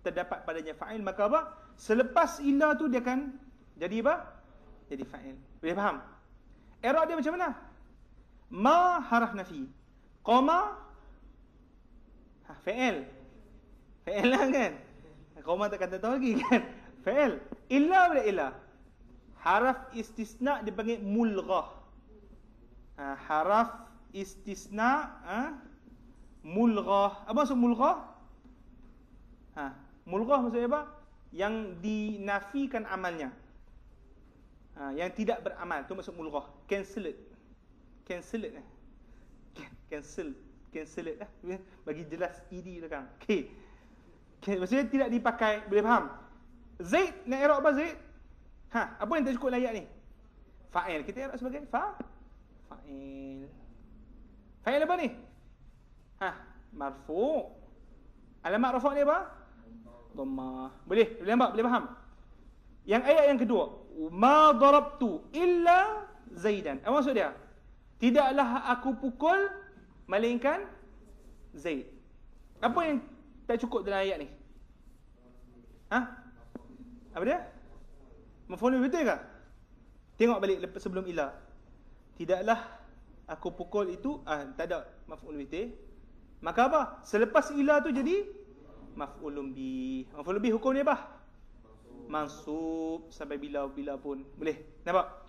terdapat padanya fa'il, maka apa? Selepas illa tu dia akan jadi apa? Jadi fa'il. Boleh faham? I'rab dia macam mana? Ma haraf nafi. Qama fa'il. Fa'il lah kan? Qama tak kata tahu lagi kan? Fa'il. Illa bila illa. Haraf istisna dipanggil mulghah. Haraf istisna mulghah. Apa maksud mulghah? Mulghah maksudnya apa? Yang dinafikan amalnya. Yang tidak beramal, tu maksud mulghah. Cancelled lah. Bagi jelas ed belakang. Okey. Maksudnya tidak dipakai. Boleh faham? Zaid nak i'rab apa Zaid? Apa yang tak cukup ayat ni? Fa'il. Kita i'rab sebagai fa'il. Fa'il apa ni? Marfu'. Alamat rafa' ni apa? Dhammah. Boleh nampak? Boleh faham? Yang ayat yang kedua, ma darabtu illa Zaidan. Apa maksud dia? Tidaklah aku pukul melainkan Zaid. Apa yang tak cukup dalam ayat ni? Apa dia? Maf'ul betul ke? Tengok balik sebelum ila. Tidaklah aku pukul itu, tak ada maf'ul betul. Maka apa? Selepas ila tu jadi maf'ulun bih. Maf'ulun bih hukum dia apa? Mansub sampai bila pun. Boleh nampak?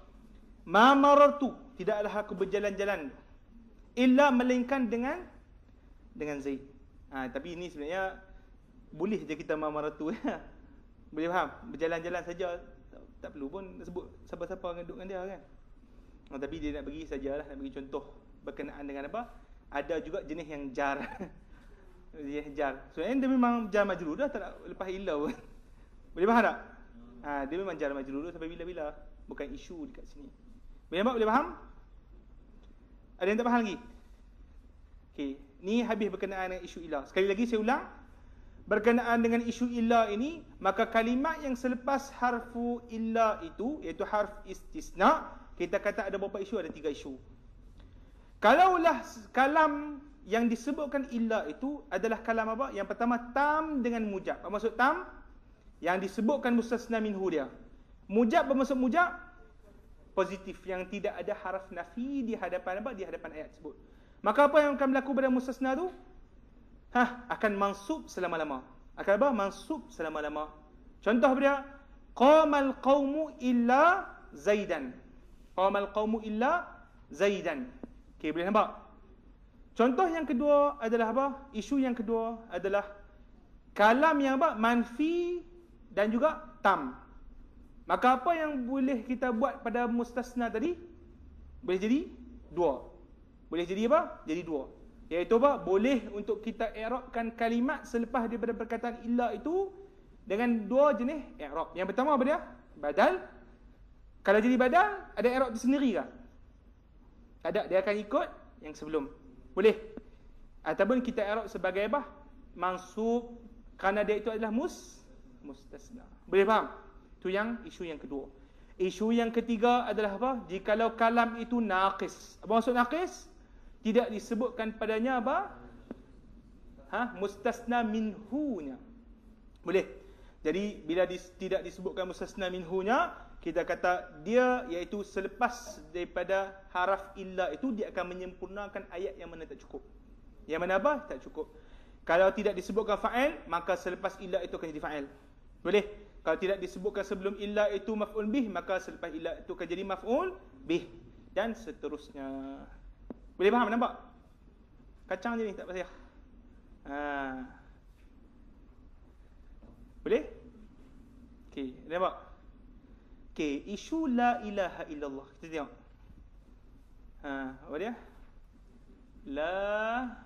Ma marartu, tidaklah aku berjalan-jalan illa melainkan dengan Zaid. Tapi ini sebenarnya boleh je kita ma marartu. Boleh faham? Berjalan-jalan saja, tak perlu pun sebut siapa-siapa yang duduk dengan dia kan. Tapi dia nak bagi sajalah, nak bagi contoh berkenaan dengan apa? Ada juga jenis yang jar. Dia jar. Sebenarnya dia memang jar majrur dah, tak nak lepas illa pun. Boleh faham tak? Dia memang jar majrur sampai bila-bila. Bukan isu dekat sini. Boleh nampak? Boleh faham? Ada yang tak faham lagi? Okey. Ni habis berkenaan dengan isu ilah. Sekali lagi saya ulang, berkenaan dengan isu ilah ini, maka kalimat yang selepas harfu ilah itu, iaitu harf istisna, kita kata ada berapa isu? Ada 3 isu. Kalaulah kalam yang disebutkan ilah itu adalah kalam apa? Yang pertama, tam dengan mujab. Apa maksud tam? Yang disebutkan mustasna minhu dia. Mujab bermaksud mujab positif, yang tidak ada haraf nafi di hadapan apa? Di hadapan ayat tersebut. Maka apa yang akan berlaku pada mustasna tu? Akan mansub selama-lama. Akan apa? Mansub selama-lama. Contoh dia, qamal qaumu illa zaidan. Qamal qaumu illa zaidan. Okey, boleh nampak? Contoh yang kedua adalah apa? Isu yang kedua adalah kalam yang apa? Manfi dan juga tam. Maka apa yang boleh kita buat pada mustasna tadi? Boleh jadi 2. Boleh jadi apa? Jadi 2. Iaitu apa? Boleh untuk kita i'rabkan kalimat selepas daripada perkataan illa itu dengan 2 jenis i'rab. Yang pertama apa dia? Badal. Kalau jadi badal, ada i'rab tersendiri ke? Ada, dia akan ikut yang sebelum. Boleh. Ataupun kita i'rab sebagai apa? Mansub, kerana dia itu adalah mustasna. Boleh faham? Itu yang isu yang kedua. Isu yang ketiga adalah apa? Jikalau kalam itu naqis. Apa maksud naqis? Tidak disebutkan padanya apa? Mustasna minhunya. Boleh. Jadi bila tidak disebutkan mustasna minhunya, kita kata dia iaitu selepas daripada haraf illa itu, dia akan menyempurnakan ayat yang mana tak cukup. Yang mana apa? Tak cukup. Kalau tidak disebutkan fa'il, maka selepas illa itu akan jadi fa'il. Boleh. Kalau tidak disebutkan sebelum illa itu maf'ul bih, maka selepas illa itu akan jadi maf'ul bih, dan seterusnya. Boleh faham? Nampak? Kacang je ni, tak payah. Boleh? Okey, nampak? Okey, isu la ilaha illallah. Kita tengok. Apa dia? La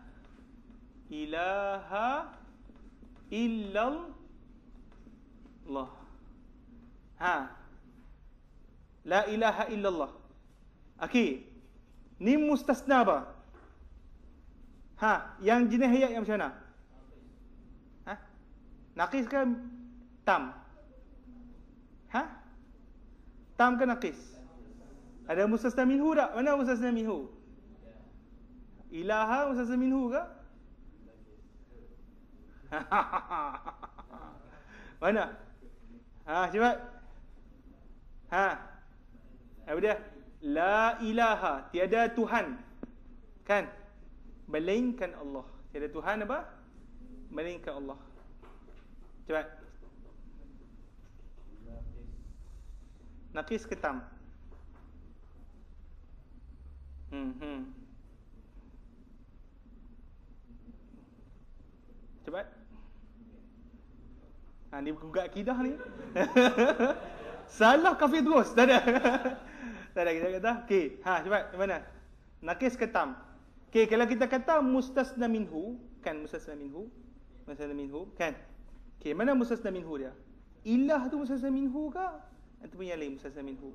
ilaha illallah. La ilaha illallah. Okey. Ni mustasna apa? Yang jenis ayat yang macam mana? Naqis ke tam? Tam ke naqis? Ada mustasna minhu tak? Mana mustasna minhu? Ilaha mustasna minhu ke? Mana? Cepat. Apa dia? La ilaha, tiada Tuhan, kan? Melainkan Allah. Tiada Tuhan apa? Melainkan Allah. Cepat. Naqis ke tam? Cepat. Ni buka akidah ni. Salah kafir terus. Tak ada. Tak ada, kita kata. Okey, cepat. Mana? Naqis ke tam? Okey, kalau kita kata mustasna minhu, kan mustasna minhu? Mustasna minhu, kan? Okey, mana mustasna minhu dia? Ilah tu mustasna minhu ke? Ataupun yang lain mustasna minhu?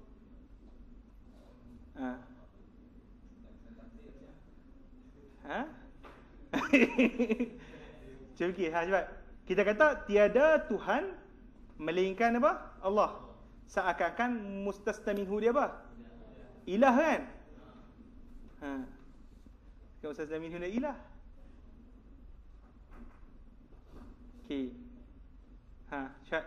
Cuba fikir, cepat. Kita kata tiada Tuhan melainkan apa? Allah. Seakan-akan mustasna minhu dia apa? Ilah, kan? Kalau mustasna minhu dia ilah. Okey. Syat.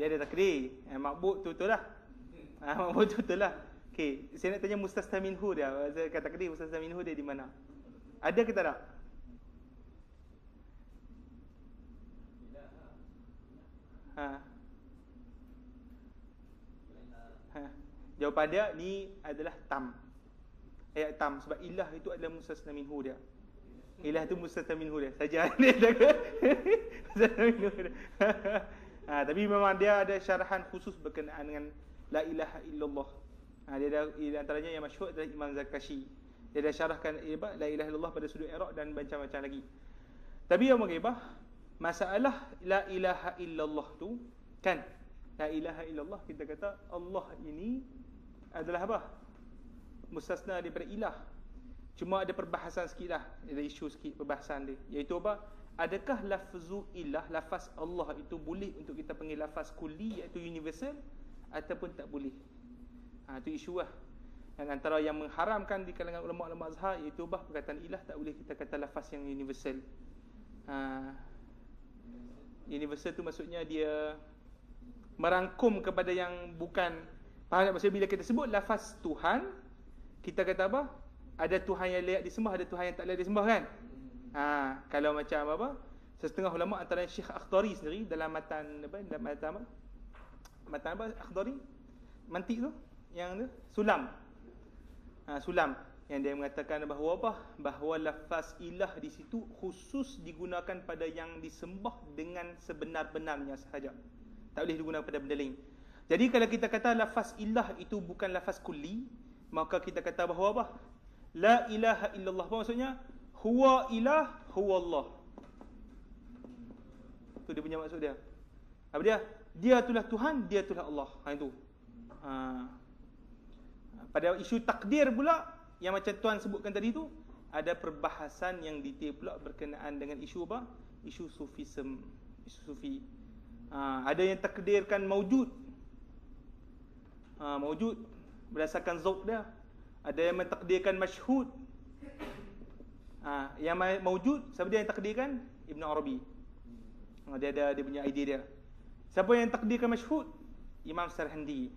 Dia ada takdir. Makbud tu betul lah. Makbud tu betul lah. Okey, saya nak tanya mustasna minhu dia. Saya kata takdir mustasna minhu dia di mana? Ada ke tak ada? Jawapan dia ni adalah tam. Ayat tam, sebab ilah itu adalah mustasna minhu dia. Ilah itu mustasna minhu dia saja. Mustasna minhu dia. Tapi memang dia ada syarahan khusus berkenaan dengan la ilaha illallah. Dia ada, antaranya yang masyhur adalah Imam Zarkashi. Dia dah syarahkan la ilaha illallah pada sudut i'rab dan macam-macam lagi. Tapi yang menggibah masalah la ilaha illallah tu, kan, La ilaha illallah, kita kata Allah ini adalah apa? Mustasna daripada ilah. Cuma ada perbahasan sikit lah, ada isu sikit perbahasan dia, iaitu apa? Adakah lafzu ilah, lafaz Allah itu boleh untuk kita panggil lafaz kulli, iaitu universal, ataupun tak boleh? Itu isu lah. Dan antara yang mengharamkan di kalangan ulama-ulama mazhab, iaitu perkataan ilah tak boleh kita kata lafaz yang universal. Universal tu maksudnya dia merangkum kepada yang bukan. Faham tak? Maksudnya bila kita sebut lafaz Tuhan, kita kata apa? Ada Tuhan yang layak disembah, ada Tuhan yang tak layak disembah, kan? Kalau macam apa? Setengah ulama antara Syekh Akhdari sendiri dalam matan apa? Dalam matan apa Akhdari? Mantik tu, yang tu Sulam. Sulam yang dia mengatakan bahawa apa? Bahawa lafaz ilah di situ khusus digunakan pada yang disembah dengan sebenar-benarnya sahaja. Tak boleh digunakan pada benda lain. Jadi kalau kita kata lafaz ilah itu bukan lafaz kulli, maka kita kata bahawa apa? La ilaha illallah. Apa maksudnya? Huwa ilah, huwa Allah. Itu dia punya maksud dia. Apa dia? Dia itulah Tuhan, dia itulah Allah. Itu. Pada isu takdir pula, yang macam Tuan sebutkan tadi tu, ada perbahasan yang detail pula berkenaan dengan isu apa? Isu sufism, isu sufi. Ada yang takdirkan maujud. Maujud berdasarkan zauq dia. Ada yang mentakdirkan masyhud. Yang maujud, siapa dia yang takdirkan? Ibn Arabi. Dia punya idea dia. Siapa yang takdirkan masyhud? Imam Sarhandi.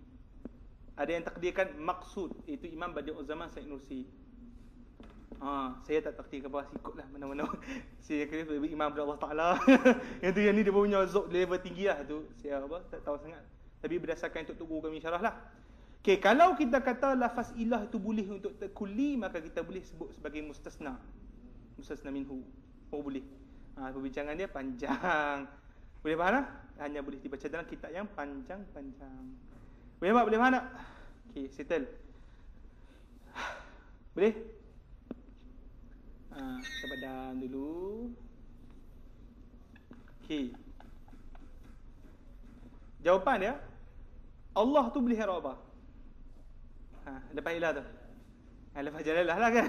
Ada yang takdirkan maksud, iaitu Imam Badi'uz Zaman Said Nursi. Saya tak takdirkan apa, ikutlah mana-mana. Saya kira Imam Allah Ta'ala. yang ni dia punya zauq level tinggi lah tu. Saya tak tahu sangat. Tapi berdasarkan untuk guru kami syarah lah. Okay, kalau kita kata lafaz ilah itu boleh untuk kulli, maka kita boleh sebut sebagai mustasna. Mustasna minhu. Boleh. Perbincangan dia panjang. Boleh faham tak? Hanya boleh dibaca dalam kitab yang panjang-panjang. Boleh tak? Boleh faham tak? Okay, settle. Boleh? Kita padam dulu. Okay. Jawapan dia, Allah tu boleh harap apa? Lepas ilah tu. Lepas jalalah lah kan.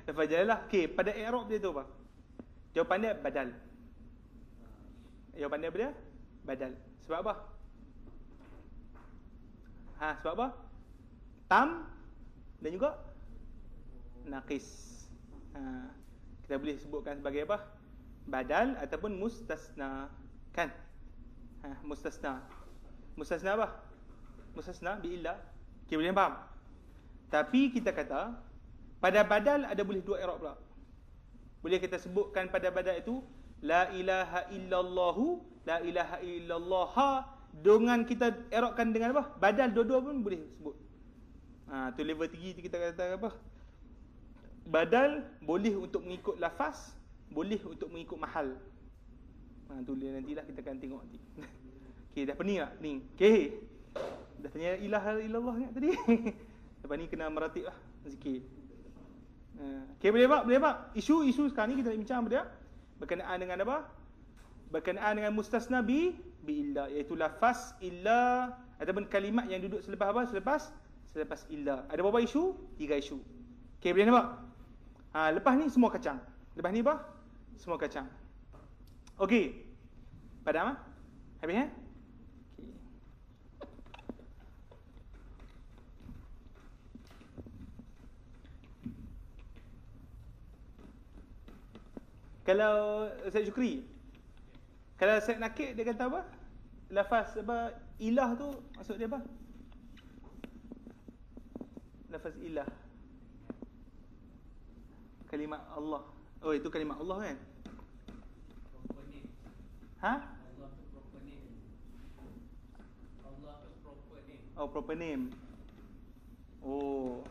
Lepas jalalah. Okay, pada i'rab dia tu apa? Jawapan dia badal. Jawapan dia apa dia? Badal. Sebab apa? Sebab apa? Tam dan juga naqis. Kita boleh sebutkan sebagai apa? Badal ataupun mustasna. Kan? Mustasna. Mustasna apa? Mustasna bi'illah. Okay, boleh faham? Tapi kita kata pada badal ada boleh dua i'rab pula. Boleh kita sebutkan pada badal itu la ilaha illallahu, la ilaha illallah, dengan kita i'rabkan dengan apa? Badal dua-dua pun boleh sebut. Tu level tinggi kita kata apa? Badal boleh untuk mengikut lafaz, boleh untuk mengikut mahal. Tu nantilah kita akan tengok nanti. Okey, dah pening tak? Pening. Okey. Dah tanya ilaha illallah ingat tadi. Lepas ni kena meratib lah zikir. Okey, boleh tak? Boleh tak? Isu sekarang ni kita nak bincang apa dia? Berkenaan dengan apa? Berkenaan dengan mustasna bi illa, iaitu lafaz illa ataupun kalimat yang duduk selepas apa? Selepas illa. Ada berapa isu? 3 isu. Okey, boleh nampak? Lepas ni semua kacang. Lepas ni apa? Semua kacang. Okey. Padam ah? Habis Okey. Kalau Syed Syukri, kalau Syed Nakib dia kata apa? Lafaz apa? Ilah tu maksud dia apa? Lafaz ilah. Kalimat Allah. Oh, itu kalimat Allah kan? Allah tu proper name. Allah tu proper name. Oh, proper name. Oh.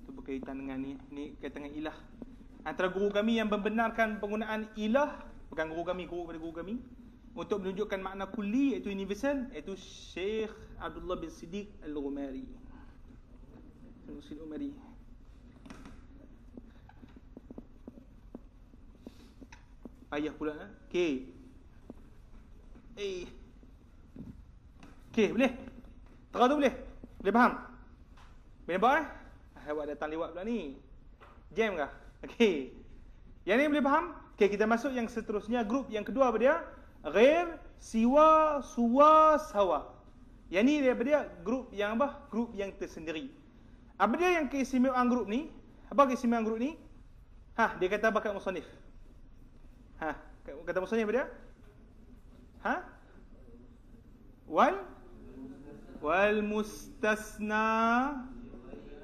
Itu berkaitan dengan ni kaitan dengan ilah. Antara guru kami yang membenarkan penggunaan ilah, bukan guru kami, guru pada guru kami, untuk menunjukkan makna kulli iaitu universal, iaitu Syekh Abdullah bin Siddiq Al-Umari. Al-Umari. Ayah pula Okey. Okey, boleh? Terang tu boleh? Boleh faham? Boleh nampak Awak datang lewat pula ni. Jam kah? Okey. Yang ni boleh faham? Okey, kita masuk yang seterusnya. Grup yang kedua apa dia? Ghair, siwa, suwa, sawa. Yang ni dia apa dia? Grup yang apa? Grup yang tersendiri. Apa dia yang keistimewaan grup ni? Apa keistimewaan grup ni? Dia kata bakat musannif. Kata musannif apa dia? Wal mustasna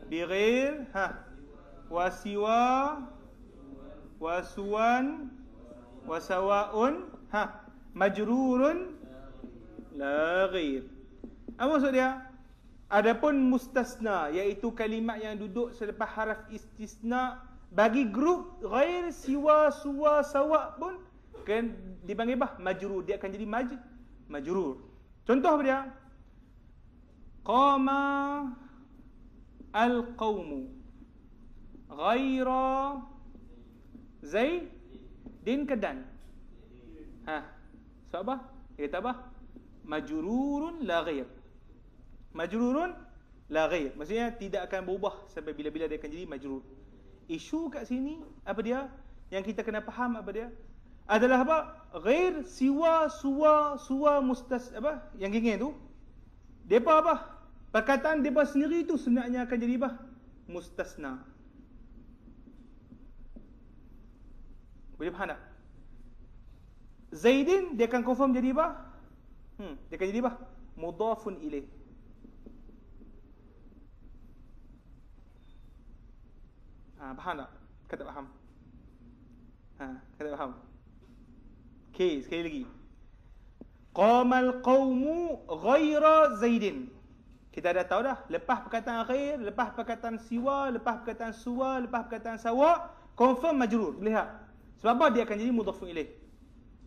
bighair wa siwa wa suwan wa sawaun majrurun la ghair. Apa maksud dia? Adapun mustasna, iaitu kalimat yang duduk selepas haraf istisna, bagi grup ghair, siwa, suwa, sawa pun kan dipanggil majrur. Dia akan jadi majrur. Contoh apa dia? Qama al-qawmu ghaira Zaidin kedan. Sebab apa? Dia kata apa? Majrurun la ghair. Majrurun la ghair. Maksudnya tidak akan berubah sampai bila-bila dia akan jadi majrur. Isu kat sini apa dia? Yang kita kena faham apa dia? Adalah apa? Ghair, siwa, suwa mustas apa? Yang gini tu. Depa apa? Perkataan depa sendiri tu sebenarnya akan jadi apa? Mustasna. Boleh faham tak? Zaidin dia akan confirm jadi apa? Dia akan jadi apa? Mudhafun ilaih. Faham tak? Kata faham. Kata faham. Okey, sekali lagi. Qamal qaumu ghaira Zaidin. Kita dah tahu dah, lepas perkataan ghair, lepas perkataan siwa, lepas perkataan suwa, lepas perkataan sawa, confirm majrur. Lihat. Sebab apa dia akan jadi mudhafun ilaih?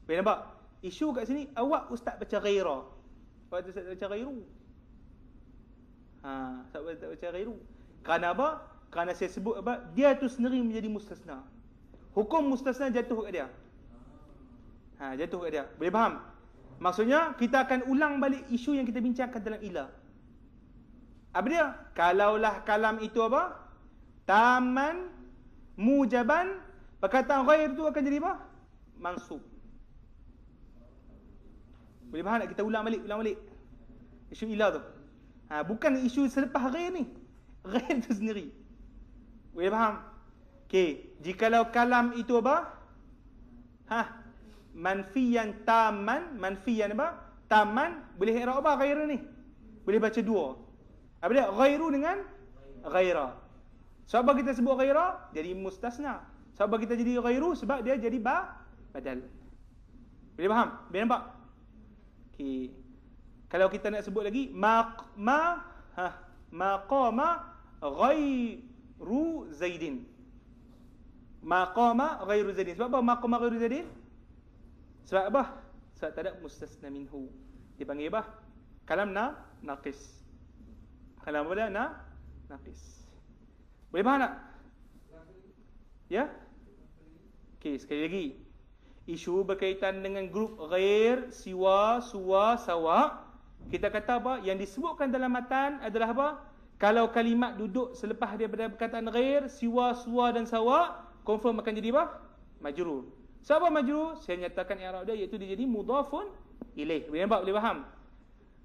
Boleh nampak? Isu kat sini, awak ustaz baca ghaira. Awak ustaz baca ghairu. Ustaz baca ghairu. Kerana apa? Kerana saya sebut apa? Dia tu sendiri menjadi mustasna. Hukum mustasna jatuh kat dia. Jatuh kat dia. Boleh faham? Maksudnya kita akan ulang balik isu yang kita bincangkan dalam ilah. Apa dia? Kalaulah kalam itu apa? Taman, mujaban, perkataan ghair itu akan jadi apa? Mansub. Boleh faham tak? Kita ulang balik. Isu ilah tu. Bukan isu selepas ghair ni. Ghair tu sendiri. Boleh faham? Okey, jikalau kalam itu apa? Manfiyan taman, manfiyan apa? Taman, boleh i'rab apa ghair ni? Boleh baca dua. Apa dia? Ghairu dengan ghaira. Sebab apa kita sebut ghaira? Jadi mustasna. Sebab apa kita jadi ghairu? Sebab dia jadi badal. Boleh faham? Boleh nampak? Okey. Kalau kita nak sebut lagi, maqama ghairu Zaidin. Maqama ghairu Zaidin. Sebab apa maqama ghairu Zaidin? Sebab apa? Sebab tak ada mustasna minhu. Dipanggil apa? Kalam naqis. Kalam apa? Naqis. Boleh faham tak? Ya? Okey, sekali lagi. Isu berkaitan dengan grup ghair, siwa, suwa, sawa. Kita kata apa? Yang disebutkan dalam matan adalah apa? Kalau kalimat duduk selepas daripada perkataan ghair, siwa, suwa dan sawa, confirm akan jadi apa? Majrur. Siapa majrur? Saya nyatakan i'rab dia, iaitu dia jadi mudhafun ilaih. Boleh nampak? Boleh faham?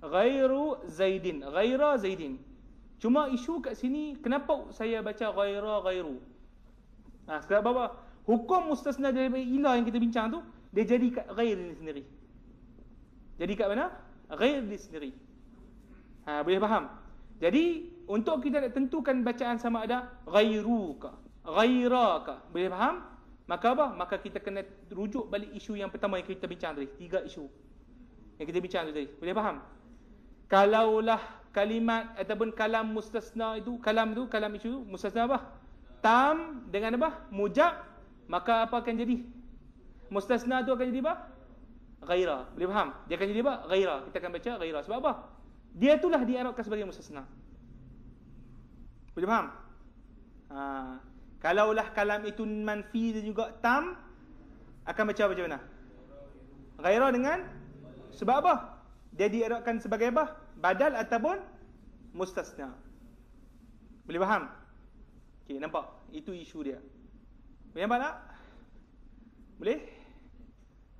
Ghairu Zaidin, ghaira Zaidin. Cuma isu kat sini, kenapa saya baca ghairu? Sebab apa? Hukum mustasna daripada ilah yang kita bincang tu, dia jadi kat ghair ni sendiri. Jadi kat mana? Ghair ni sendiri. Boleh faham? Jadi, untuk kita nak tentukan bacaan sama ada ghairu ke, ghaira ke, boleh faham? Maka apa? Maka kita kena rujuk balik isu yang pertama yang kita bincang tadi. 3 isu yang kita bincang tadi. Boleh faham? Kalaulah kalimat ataupun kalam mustasna itu, kalam isu mustasna apa? Tam dengan apa? Mujab, maka apa akan jadi? Mustasna itu akan jadi apa? Ghaira. Boleh faham? Dia akan jadi apa? Ghaira. Kita akan baca ghaira. Sebab apa? Dia itulah diarabkan sebagai mustasna. Boleh faham? Kalaulah kalam itu manfi dan juga tam, akan baca macam mana? Ghaira dengan Sebab apa? Dia diirabkan sebagai apa? Badal ataupun mustasna. Boleh faham? Okey, nampak? Itu isu dia. Boleh nampak tak? Boleh?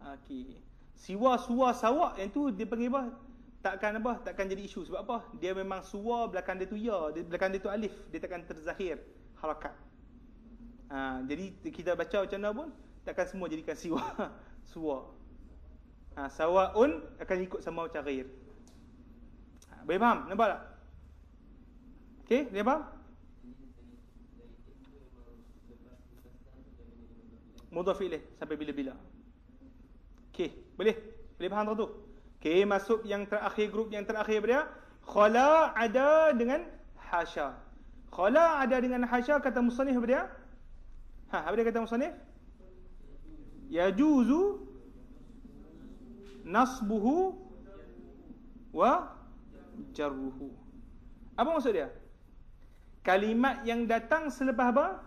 Okey. Siwa, suwa, sawak yang tu dia panggil apa? Takkan jadi isu. Sebab apa? Dia memang suwa, belakang dia tu ya, belakang dia tu alif, dia takkan terzahir harakat. Jadi kita baca macam mana pun takkan semua jadikan siwa suwa. Sawaun akan ikut sama macam ghair. Boleh faham? Nampak tak? Okey, boleh faham? Mudhaf ilaih sampai bila-bila. Okey, boleh faham tak tu? Okey, masuk yang terakhir, grup yang terakhir dia khala ada dengan hasya. Khala ada dengan hasya, kata musannif apa dia? Apa dia kata musannif? Yajuzu nasbuhu wa jarruhu. Apa maksud dia? Kalimat yang datang selepas apa?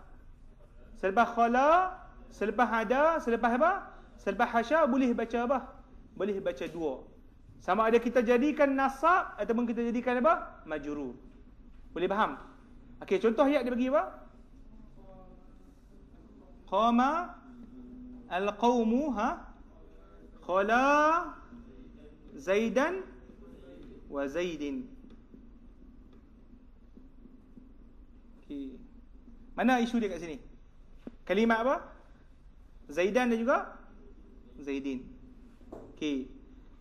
Selepas khala, selepas ada, selepas apa? Selepas hasya boleh baca apa? Boleh baca dua. Sama ada kita jadikan nasab ataupun kita jadikan apa? Majrur. Boleh faham? Okey, contoh ayat dia bagi apa? Qama al-qawmu khala Zaidan wa Zaidin. Okey. Mana isu dia kat sini? Kalimat apa? Zaidan dan juga Zaidin. Okey.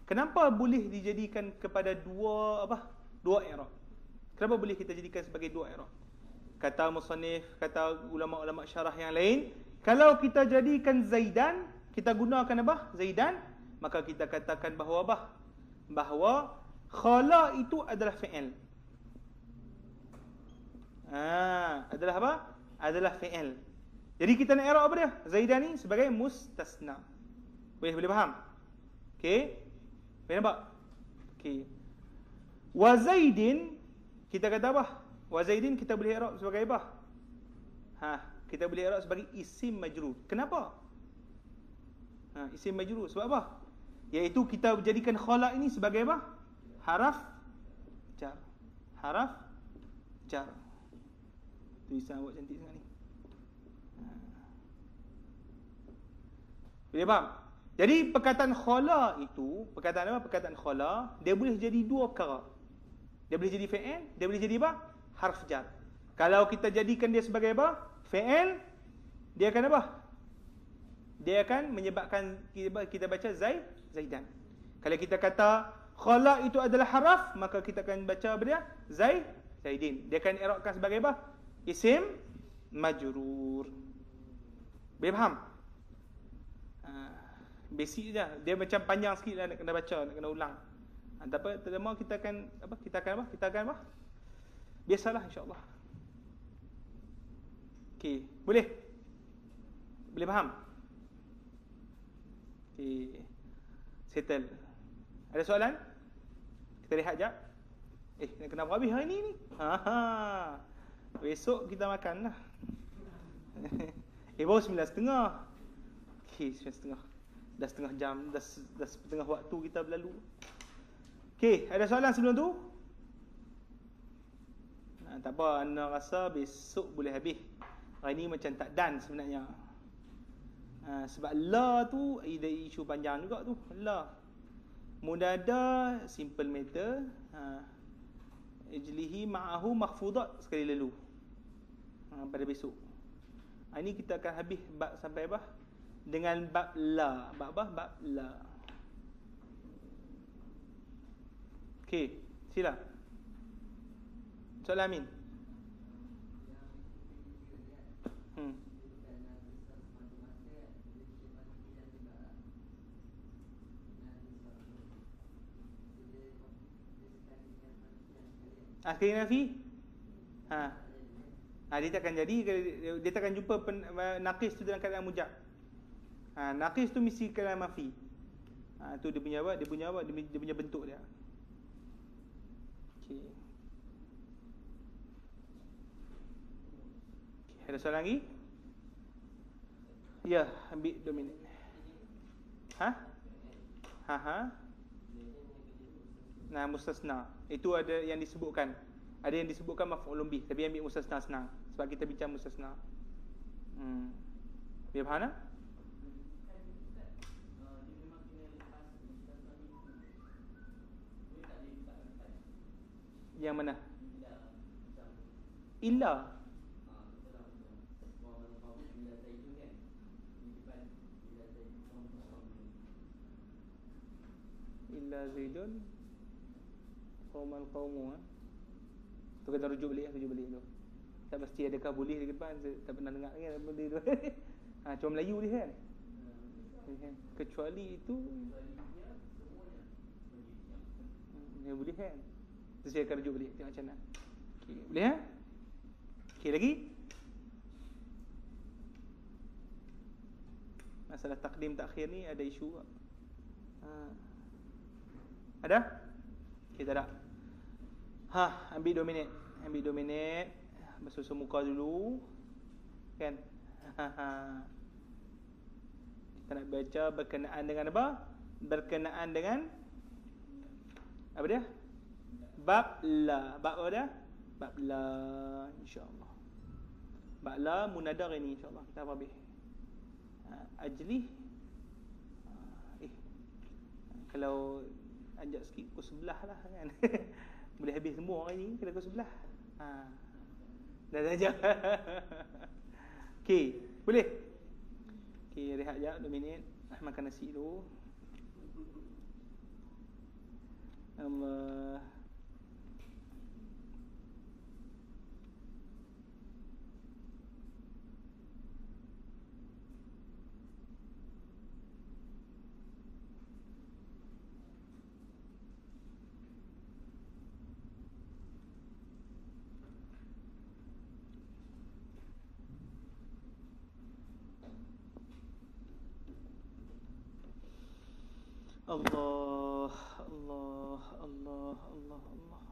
Kenapa boleh dijadikan kepada dua i'rab? Kenapa boleh kita jadikan sebagai dua i'rab? Kata musannif, kata ulama-ulama syarah yang lain, kalau kita jadikan Zaidan, kita gunakan apa? Zaidan, maka kita katakan bahawa apa? Bahawa khala itu adalah fi'il. Adalah apa? Adalah fi'il. Jadi kita nak i'rab apa dia? Zaidan ni sebagai mustasna. Boleh faham? Okey. Boleh nampak? Okey. Wa Zaidin kita kata apa? Wa Zaidin kita boleh i'rab sebagai apa? Kita boleh i'rab sebagai isim majrur. Kenapa? Isim majrur sebab apa? Iaitu kita jadikan khala ini sebagai apa? Haraf jar. Haraf jar. Tulisan awak cantik sangat ni. Boleh faham? Jadi perkataan khala itu, perkataan apa? Perkataan khala, dia boleh jadi dua perkara. Dia boleh jadi fi'il, dia boleh jadi apa? Harf jar. Kalau kita jadikan dia sebagai apa? Fi'il, dia akan apa? Dia akan menyebabkan kita baca Zaidan. Kalau kita kata khala itu adalah haraf, maka kita akan baca apa dia? Zaidin. Dia akan i'rabkan sebagai apa? Isim majrur. Boleh faham? Basic je. Dia macam panjang sikit lah, nak kena baca, nak kena ulang. Tak apa, kita akan apa? Biasalah insya-Allah. Okey, boleh faham? Okey. Settle. Ada soalan? Kita rehat jap. Nak kena habis hari ni. Besok kita makan lah. Baru 9.30. Okey, 9.30. Dah setengah jam, dah setengah waktu kita berlalu. Okey, ada soalan sebelum tu? Tak apa, anda rasa besok boleh habis. Hari ni macam tak done sebenarnya. Sebab la tu ada isu panjang juga tu. La. Munada simple matter. Ijlihi ma'ahu makhfudat sekali lalu. Pada besok. Hari ni kita akan habis bab sampai apa? Dengan bab la. Bab apa? Bab la. Okey, sila. Soalan Amin. Sekali nafi? Dia takkan jadi, dia takkan jumpa naqis tu dalam keadaan mujab. Naqis tu mesti keadaan mafi. Tu dia punya apa? Dia punya bentuk dia. Okey. Ada soalan lagi? Ya, ambil 2 minit. Nah, mustasna. Itu ada yang disebutkan. Ada yang disebutkan maf'ulun bih, tapi ambil mustasna senang. Sebab kita bincang mustasna. Dia faham tak? Yang mana? Illa. Illa Zaidun qauman qaumu. Tu kena rujuk balik tu. Tak mesti adakah boleh di depan, saya tak pernah dengar kan benda tu. Cuma Melayu dia kan. Kecuali itu dia boleh kan. Tu saya akan rujuk balik tengok macam mana. Okey, boleh ha? Okey, lagi. Masalah takdim takhir ni ada isu. Ada? Okey, tak ada. Ambil 2 minit. Basuh muka dulu. Kan? Kita nak baca berkenaan dengan apa? Berkenaan dengan apa dia? Bab la. Bab apa dia? Bab la, insya-Allah. Bab la munadar ini insya-Allah kita habis. Ajli. Kalau anjak sikit pukul 11 lah kan. Boleh habis semua hari ni kena pukul 11. Dah saja. Okey, boleh. Okey, rehat jap 2 minit. Makan nasi dulu. Allah. Allah, Allah, Allah, Allah, Allah.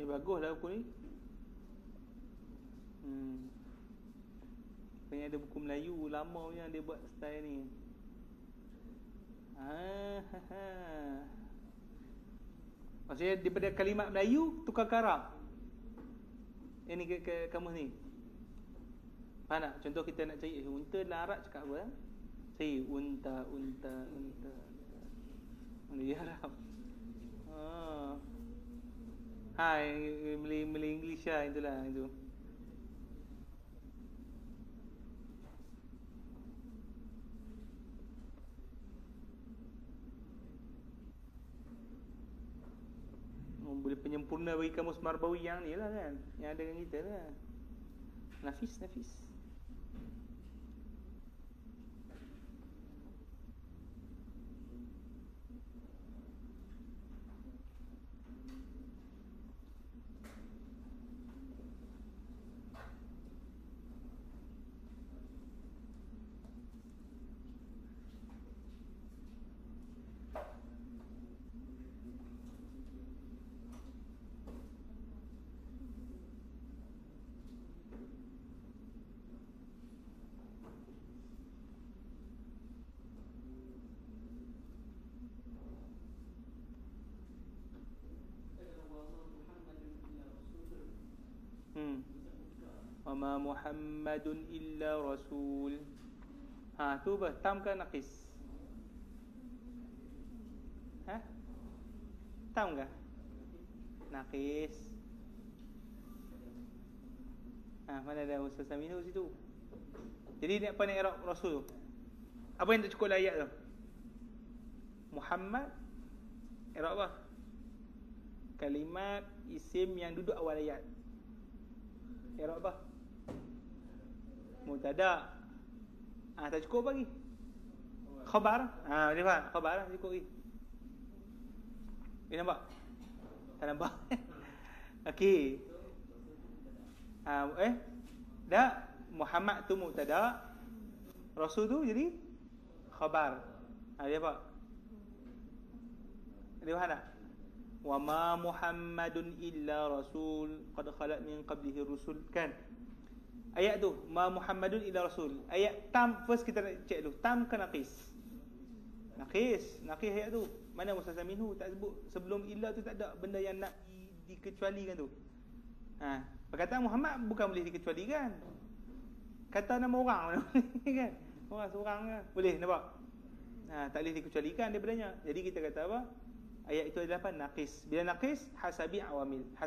Baguslah buku ni. Sebenarnya ada buku Melayu lama yang dia buat style ni. Maksudnya daripada kalimat Melayu tukar ke Arab. Ini ke kamus ni. Faham tak? Contoh kita nak cari unta dalam Arab cakap apa? Cari unta. Dia Arab. Malay English lah, itulah itu. Boleh penyempurna bagi kamus Marbawi yang ni lah kan, yang ada dengan kita lah. Nafis. ma Muhammadun illa rasul. Tu apa? Tam ke naqis? Tam ke? Naqis. Mana ada Ustaz Aminu situ? Jadi ni apa nak i'rab rasul tu? Apa yang tak cukup dalam ayat tu? Muhammad i'rab apa? Kalimat isim yang duduk awal ayat. I'rab apa? Mubtada. Tak cukup lagi. Khabar. Boleh faham? Khabar lah cukup lagi. Nampak? Tak nampak? Okey. Dah Muhammad tu mubtada, rasul tu jadi khabar. Dia apa? Dia faham tak? Wa ma Muhammadun illa rasul qad khalat min qablihi rusul, kan? Ayat tu ma Muhammadun illa rasul. Ayat tam first kita check dulu. Tam ke naqis? Naqis ayat tu. Mana Mustasna minhu tak sebut. Sebelum illa tu tak ada benda yang nak dikecualikan tu. Perkataan Muhammad bukan boleh dikecualikan. Kata nama orang kan? Orang seorang kan? Boleh nampak? Tak boleh dikecualikan daripadanya. Jadi kita kata apa? Ayat itu adalah apa? Naqis. Bila naqis, hasabi awamil. Apa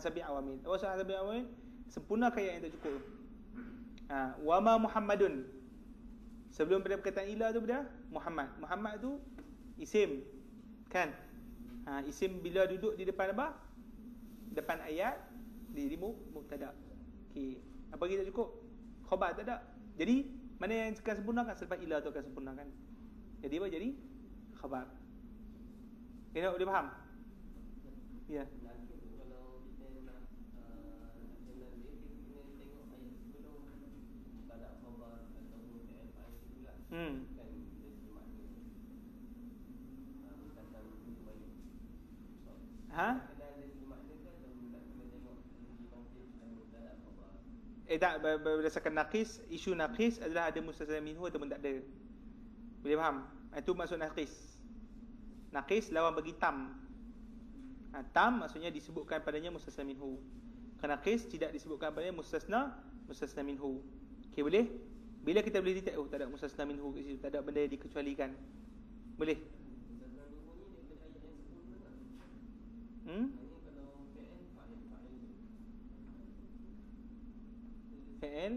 maksud hasabi awamil? Sempurna ayat yang tak cukup. Wa ma Muhammadun. Sebelum pada perkataan ila tu pada Muhammad. Muhammad tu isim, kan? Isim bila duduk di depan apa? Depan ayat jadi mubtada. Okey. Apa kita cukup? Khabar tak ada. Jadi mana yang akan sempurnakan selepas ila tu akan sempurnakan. Jadi apa? Jadi khabar. Kita boleh faham? Ya. Kalau kita nak jalan dia, kita kena tengok ayat sebelum pada khabar ataupun fi'il fa'il pula. Kan dari segi makna. Kata itu baik. Dari segi makna kan nak kena tengok di mungkin ada khabar. Tak, berdasarkan naqis, isu naqis adalah ada mustasna minhu ataupun tak ada. Boleh faham? Itu maksud naqis. Naqis lawan bagi tam. Tam maksudnya disebutkan padanya mustasna minhu. Kerana naqis tidak disebutkan padanya mustasna minhu. Okey, boleh? Bila kita boleh detect tak ada mustasna minhu kat situ, tak ada benda yang dikecualikan. Boleh? Mustasna minhu ni daripada ayat yang sebelum tak? Kalau fi'il fa'il Fi'il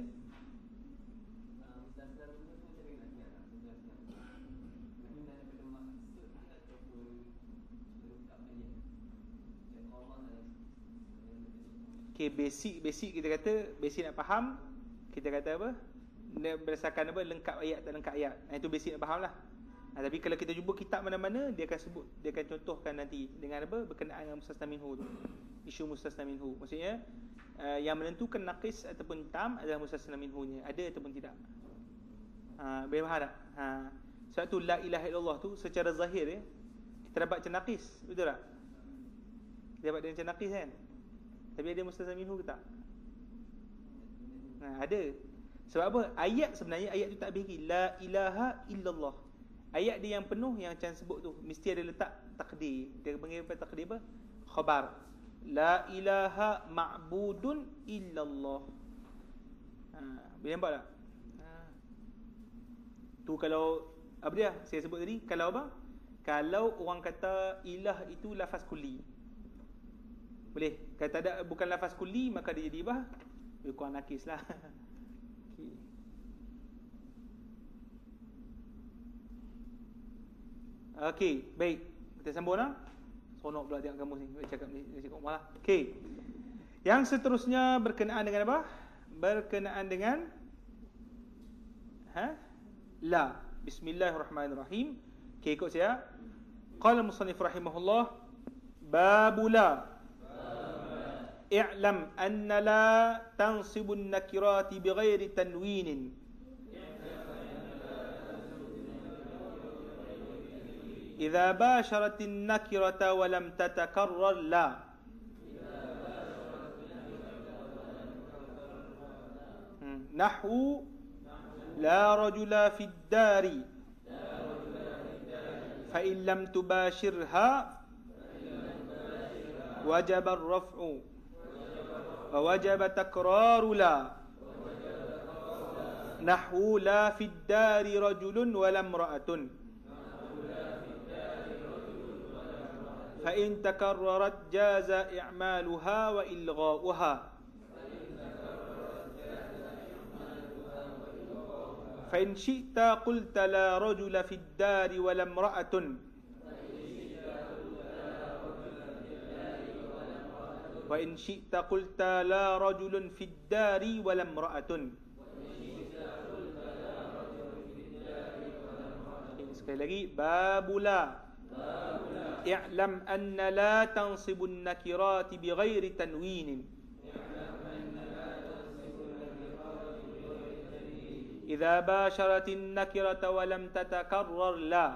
mustasna minhu tu macam mana nak jelaskan? Makna daripada maksud ataupun lengkap ayat. Yang qamah Okey, basic kita kata, basic nak faham, kita kata apa? Berdasarkan apa? Lengkap ayat tak lengkap ayat. Itu basic nak faham lah. Tapi kalau kita jumpa kitab mana-mana, dia akan sebut, dia akan contohkan nanti dengan apa? Berkenaan dengan mustasna minhu tu. Isu mustasna minhu. Maksudnya yang menentukan naqis ataupun tam adalah mustasna minhunya, ada ataupun tidak. Boleh faham tak? Sebab tu la ilaha illallah tu secara zahir kita dapat macam naqis, betul tak? Kita dapat dia macam naqis kan? Tapi ada mustasna minhu ke tak? Ada. Sebab apa? Ayat sebenarnya ayat tu tak habis lagi. La ilaha illallah. Ayat dia yang penuh yang macam sebut tu mesti ada letak takdir. Dia panggil apa takdir apa? Khabar. La ilaha ma'budun illallah. Boleh nampak tak? Tu kalau apa dia? Saya sebut tadi, kalau apa? Kalau orang kata ilah itu lafaz kulli. Boleh. Kalau tak ada, bukan lafaz kulli, maka dia jadi apa? Lebih kurang nakis lah. Okey, baik. Kita sambung lah. Sonok pula tengok kamu ni. Cakap ni, cakap malah. Okey. Yang seterusnya berkenaan dengan apa? Berkenaan dengan la. Bismillahirrahmanirrahim. Okey, ikut saya. Qala musannif rahimahullah, babu la. I'lam anna la tansibun nakirati bighairi tanwinin. إذا باشرت النكرة ولم تتكرر لا. نحو لا رجل في الدار فإن لم تباشرها وجب الرفع ووجب تكرار لا. Nahwu la fid dari rajulun wala imra'atun. Fa in takarrarat jaza i'maluha wa ilgha'uha. Fa in syi'ta qulta la rajula fid dari wala imra'atun. Wa in syi'ta qulta la rajulun fid dari wala imra'atun. Sekali lagi, babula. I'lam anna la tansibun nakirati bighairi tanwinin. Idza basharatin nakirata wa lam tatakarrar la.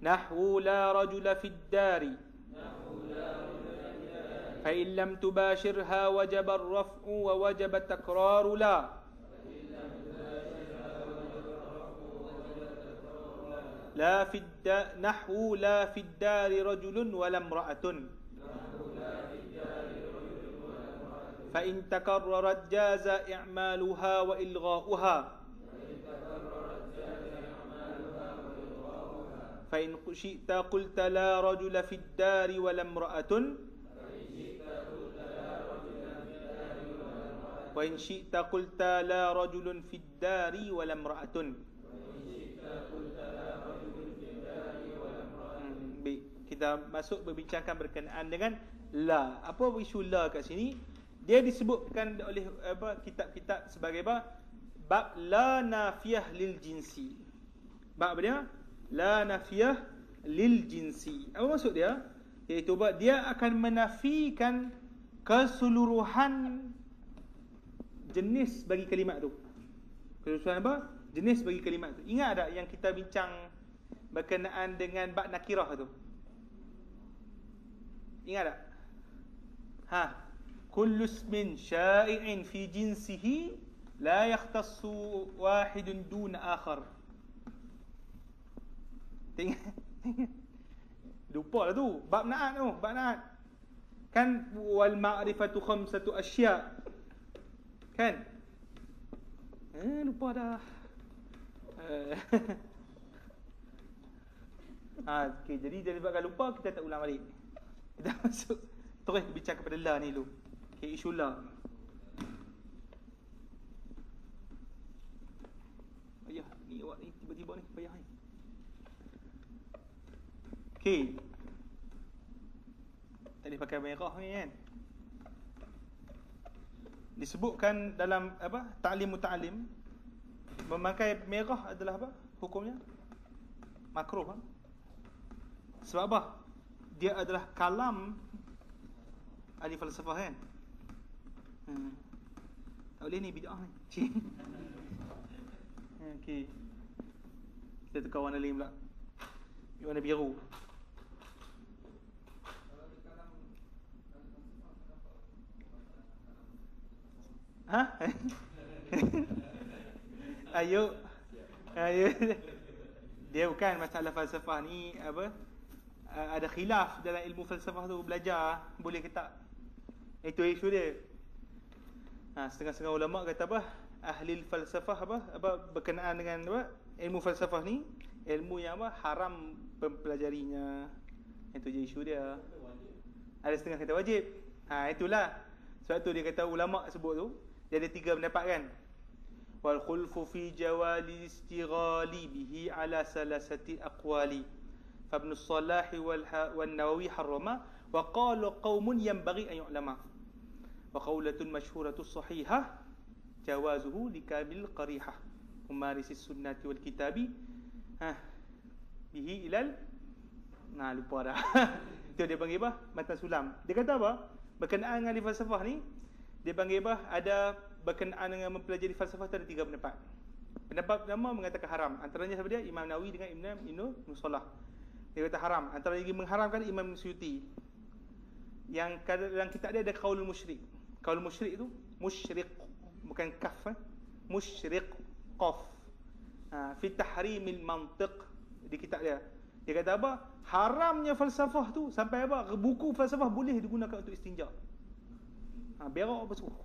Nahwu la rajula fid dari. Fa in lam tubashirha wajaba ar-raf'u wa wajaba takraru la. لا في نحو لا في الدار رجل ولا امرأة. فإن تكررت جاز إعمالها وإلغاؤها. فإن شئت قلت لا رجل في الدار ولا امرأة. وإن شئت قلت لا رجل في الدار ولا امرأة. Kita masuk berbincangkan berkenaan dengan la. Apa isu la kat sini? Dia disebutkan oleh kitab-kitab sebagai bab la nafiyah lil jinsi. Bab dia la nafiyah lil jinsi. Apa maksud dia? Iaitu dia akan menafikan keseluruhan jenis bagi kalimat tu. Keseluruhan jenis bagi kalimat tu. Ingat tak yang kita bincang berkenaan dengan bab nakirah tu? Ingat tak? Kullu ismin sya'i'in fi jinsihi la yakhtassu wahidun duna akhar. Tengok. Lupa lah tu. Bab na'at tu. Bab na'at. Kan wal ma'rifatu khamsatu asya'. Kan? Lupa dah. Okay, jadi disebabkan lupa kita tak ulang balik. Kita masuk terus bincang kepada la ni dulu. Okay, isu la. Ayah, ni awak ni tiba-tiba ni payah ni. Okay. Tadi pakai merah ni kan. Disebutkan dalam ta'lim muta'allim, memakai merah adalah hukumnya makruh. Sebab apa? Dia adalah kalam ahli falsafah kan. Tak boleh ni bid'ah ni. Okey. Kita tukar warna lain pula. Warna biru. Ayo. Dia bukan masalah falsafah ni ada khilaf dalam ilmu falsafah tu, belajar boleh ke tak. Itu isu dia. Setengah-setengah ulama kata ahli falsafah berkenaan dengan ilmu falsafah ni, ilmu yang haram mempelajarinya. Itu je isu dia. Ada setengah kata wajib. Itulah sebab tu dia kata ulama sebut tu dia ada 3 pendapat kan. Wal khulfu fi jawali istighali bihi ala salasati aqwali. Ibn Salah wal Nawawi harrama wa qala qaumun yanbaghi an yu'lama wa qawlatun mashhuratun sahihah jawazuhu likamil qarihah umarisis sunnati wal kitabi bihi ilal lupa dah. Itu dia panggil matan sulam. Dia kata berkenaan dengan falsafah ni, dia panggil ada berkenaan dengan mempelajari falsafah tu ada 3 pendapat. Pendapat pertama mengatakan haram. Antaranya siapa dia? Imam Nawawi dengan Ibn Salah. Dia kata haram. Antara lagi mengharamkan Imam Suyuti. Yang dalam kitab dia ada qaulul musyrik. Qaulul musyrik itu musyrik, bukan kaf, musyrik qaf. Fi tahrimil mantiq di kitab dia. Dia kata haramnya falsafah tu sampai buku falsafah boleh digunakan untuk istinja. Berak apa suruh.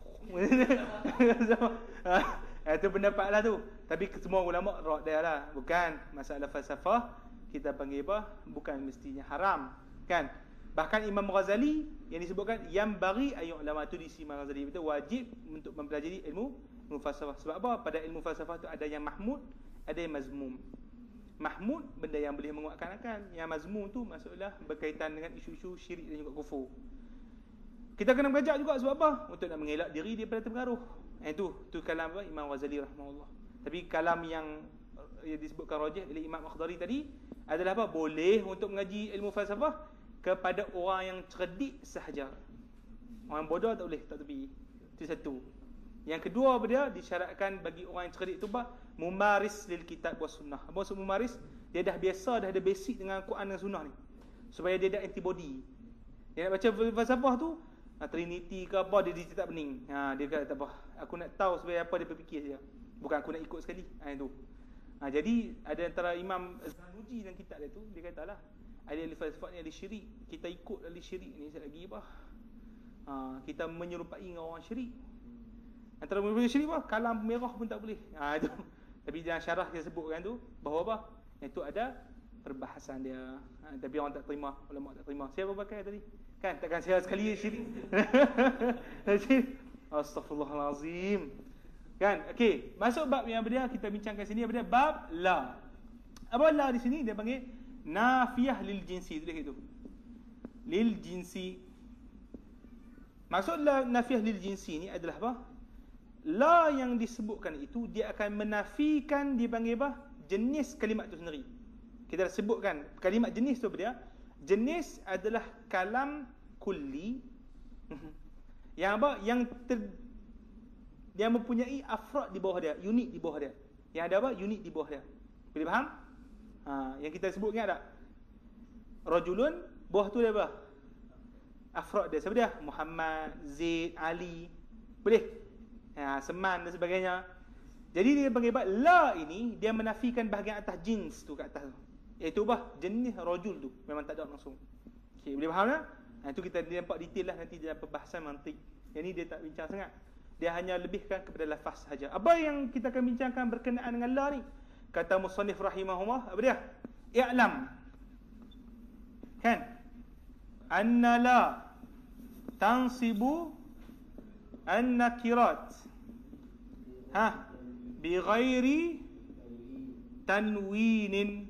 Itu pendapatlah tu. Tapi semua ulama rad dia lah. Bukan masalah falsafah kita panggil apa? Bukan mestinya haram, kan? Bahkan Imam Ghazali yang disebutkan yang bagi ayat ulama tu di sini Imam Ghazali itu wajib untuk mempelajari ilmu falsafah. Sebab apa? Pada ilmu falsafah tu ada yang mahmud, ada yang mazmum. Mahmud benda yang boleh menguatkan akal. Yang mazmum tu maksudlah berkaitan dengan isu-isu syirik dan juga kufur. Kita kena belajar juga sebab apa? Untuk nak mengelak diri daripada terpengaruh. Tu kalam apa? Imam Ghazali rahimahullah. Tapi kalam yang disebutkan rajih oleh Imam Akhdari tadi adalah apa? Boleh untuk mengaji ilmu falsafah kepada orang yang cerdik sahaja. Orang bodoh tak boleh, tak tepi. Itu satu. Yang kedua dia disyaratkan bagi orang yang cerdik tu apa? Mumaris lil kitab wa sunnah. Apa maksud mumaris? Dia dah biasa, dah ada basic dengan Quran dan sunnah ni. Supaya dia ada antibody. Dia nak baca falsafah tu, Trinity ke apa, dia tak pening. Dia kata tak apa, aku nak tahu supaya apa dia berfikir saja. Bukan aku nak ikut sekali. Itu. Jadi ada antara Imam Zanuji dalam kitab dia tu, dia katalah ahli falsafah ni ahli syirik. Kita ikut ahli syirik ni lagi apa? Kita menyerupai dengan orang syirik. Antara boleh syirik apa? Kalam merah pun tak boleh. Itu. Tapi dalam syarah dia sebutkan tu bahawa apa? Itu ada perbahasan dia. Tapi orang tak terima, ulama tak terima. Siapa pakai tadi? Kan takkan saya sekali syirik. Astaghfirullahalazim. Kan? Okey, masuk bab yang dia kita bincangkan sini apa dia? Bab la. Apa la di sini dia panggil nafiyah lil jinsi. Tulis itu. Lil jinsi. Maksud la nafiyah lil jinsi ni adalah apa? La yang disebutkan itu dia akan menafikan dipanggil apa? Jenis kalimat itu sendiri. Kita dah sebutkan kalimat jenis tu apa dia? Jenis adalah kalam kulli yang apa? Yang mempunyai afrad di bawah dia, unit di bawah dia. Yang ada apa? Unit di bawah dia. Boleh faham? Yang kita sebut ingat tak? Rajulun, bawah tu dia apa? Afrad dia. Siapa dia? Muhammad, Zaid, Ali. Boleh? Seman dan sebagainya. Jadi dia panggil apa? La ini dia menafikan bahagian atas jins tu kat atas tu. Iaitu apa? Jenis rajul tu. Memang tak ada langsung. Okey, boleh faham tak? Itu kita nampak detail lah nanti dalam perbahasan mantik. Yang ni dia tak bincang sangat. Dia hanya lebihkan kepada lafaz sahaja. Apa yang kita akan bincangkan berkenaan dengan la ni? Kata musannif rahimahullah, apa dia? I'lam. Kan? Anna la tansibu an-nakirat. Bi ghairi tanwinin.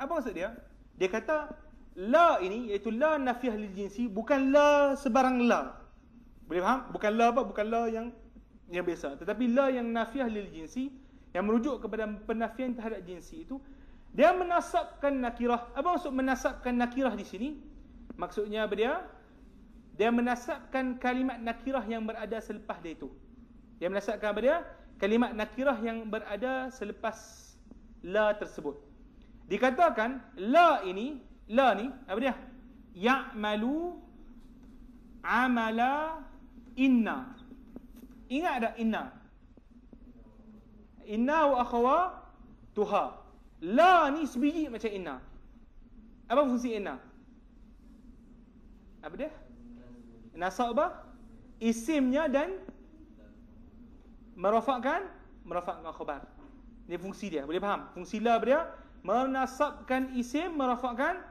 Apa maksud dia? Dia kata la ini iaitu la nafiyah lil jinsi, bukan la sebarang la. Boleh faham? Bukan la apa? Bukan la yang biasa. Tetapi la yang nafiyah lil jinsi, yang merujuk kepada penafian terhadap jinsi itu, dia menasabkan nakirah. Apa maksud menasabkan nakirah di sini? Maksudnya apa dia? Dia menasabkan kalimat nakirah yang berada selepas dia itu. Dia menasabkan apa dia? Kalimat nakirah yang berada selepas la tersebut. Dikatakan la ni apa dia? Ya'malu amala inna. Ingat tak inna? Inna wa akhawatuha. La ni sebiji macam inna. Apa fungsi inna? Apa dia? Nasab apa? Isimnya dan merafakkan khabar. Ini fungsi dia. Boleh faham? Fungsi la dia menasabkan isim, merafakkan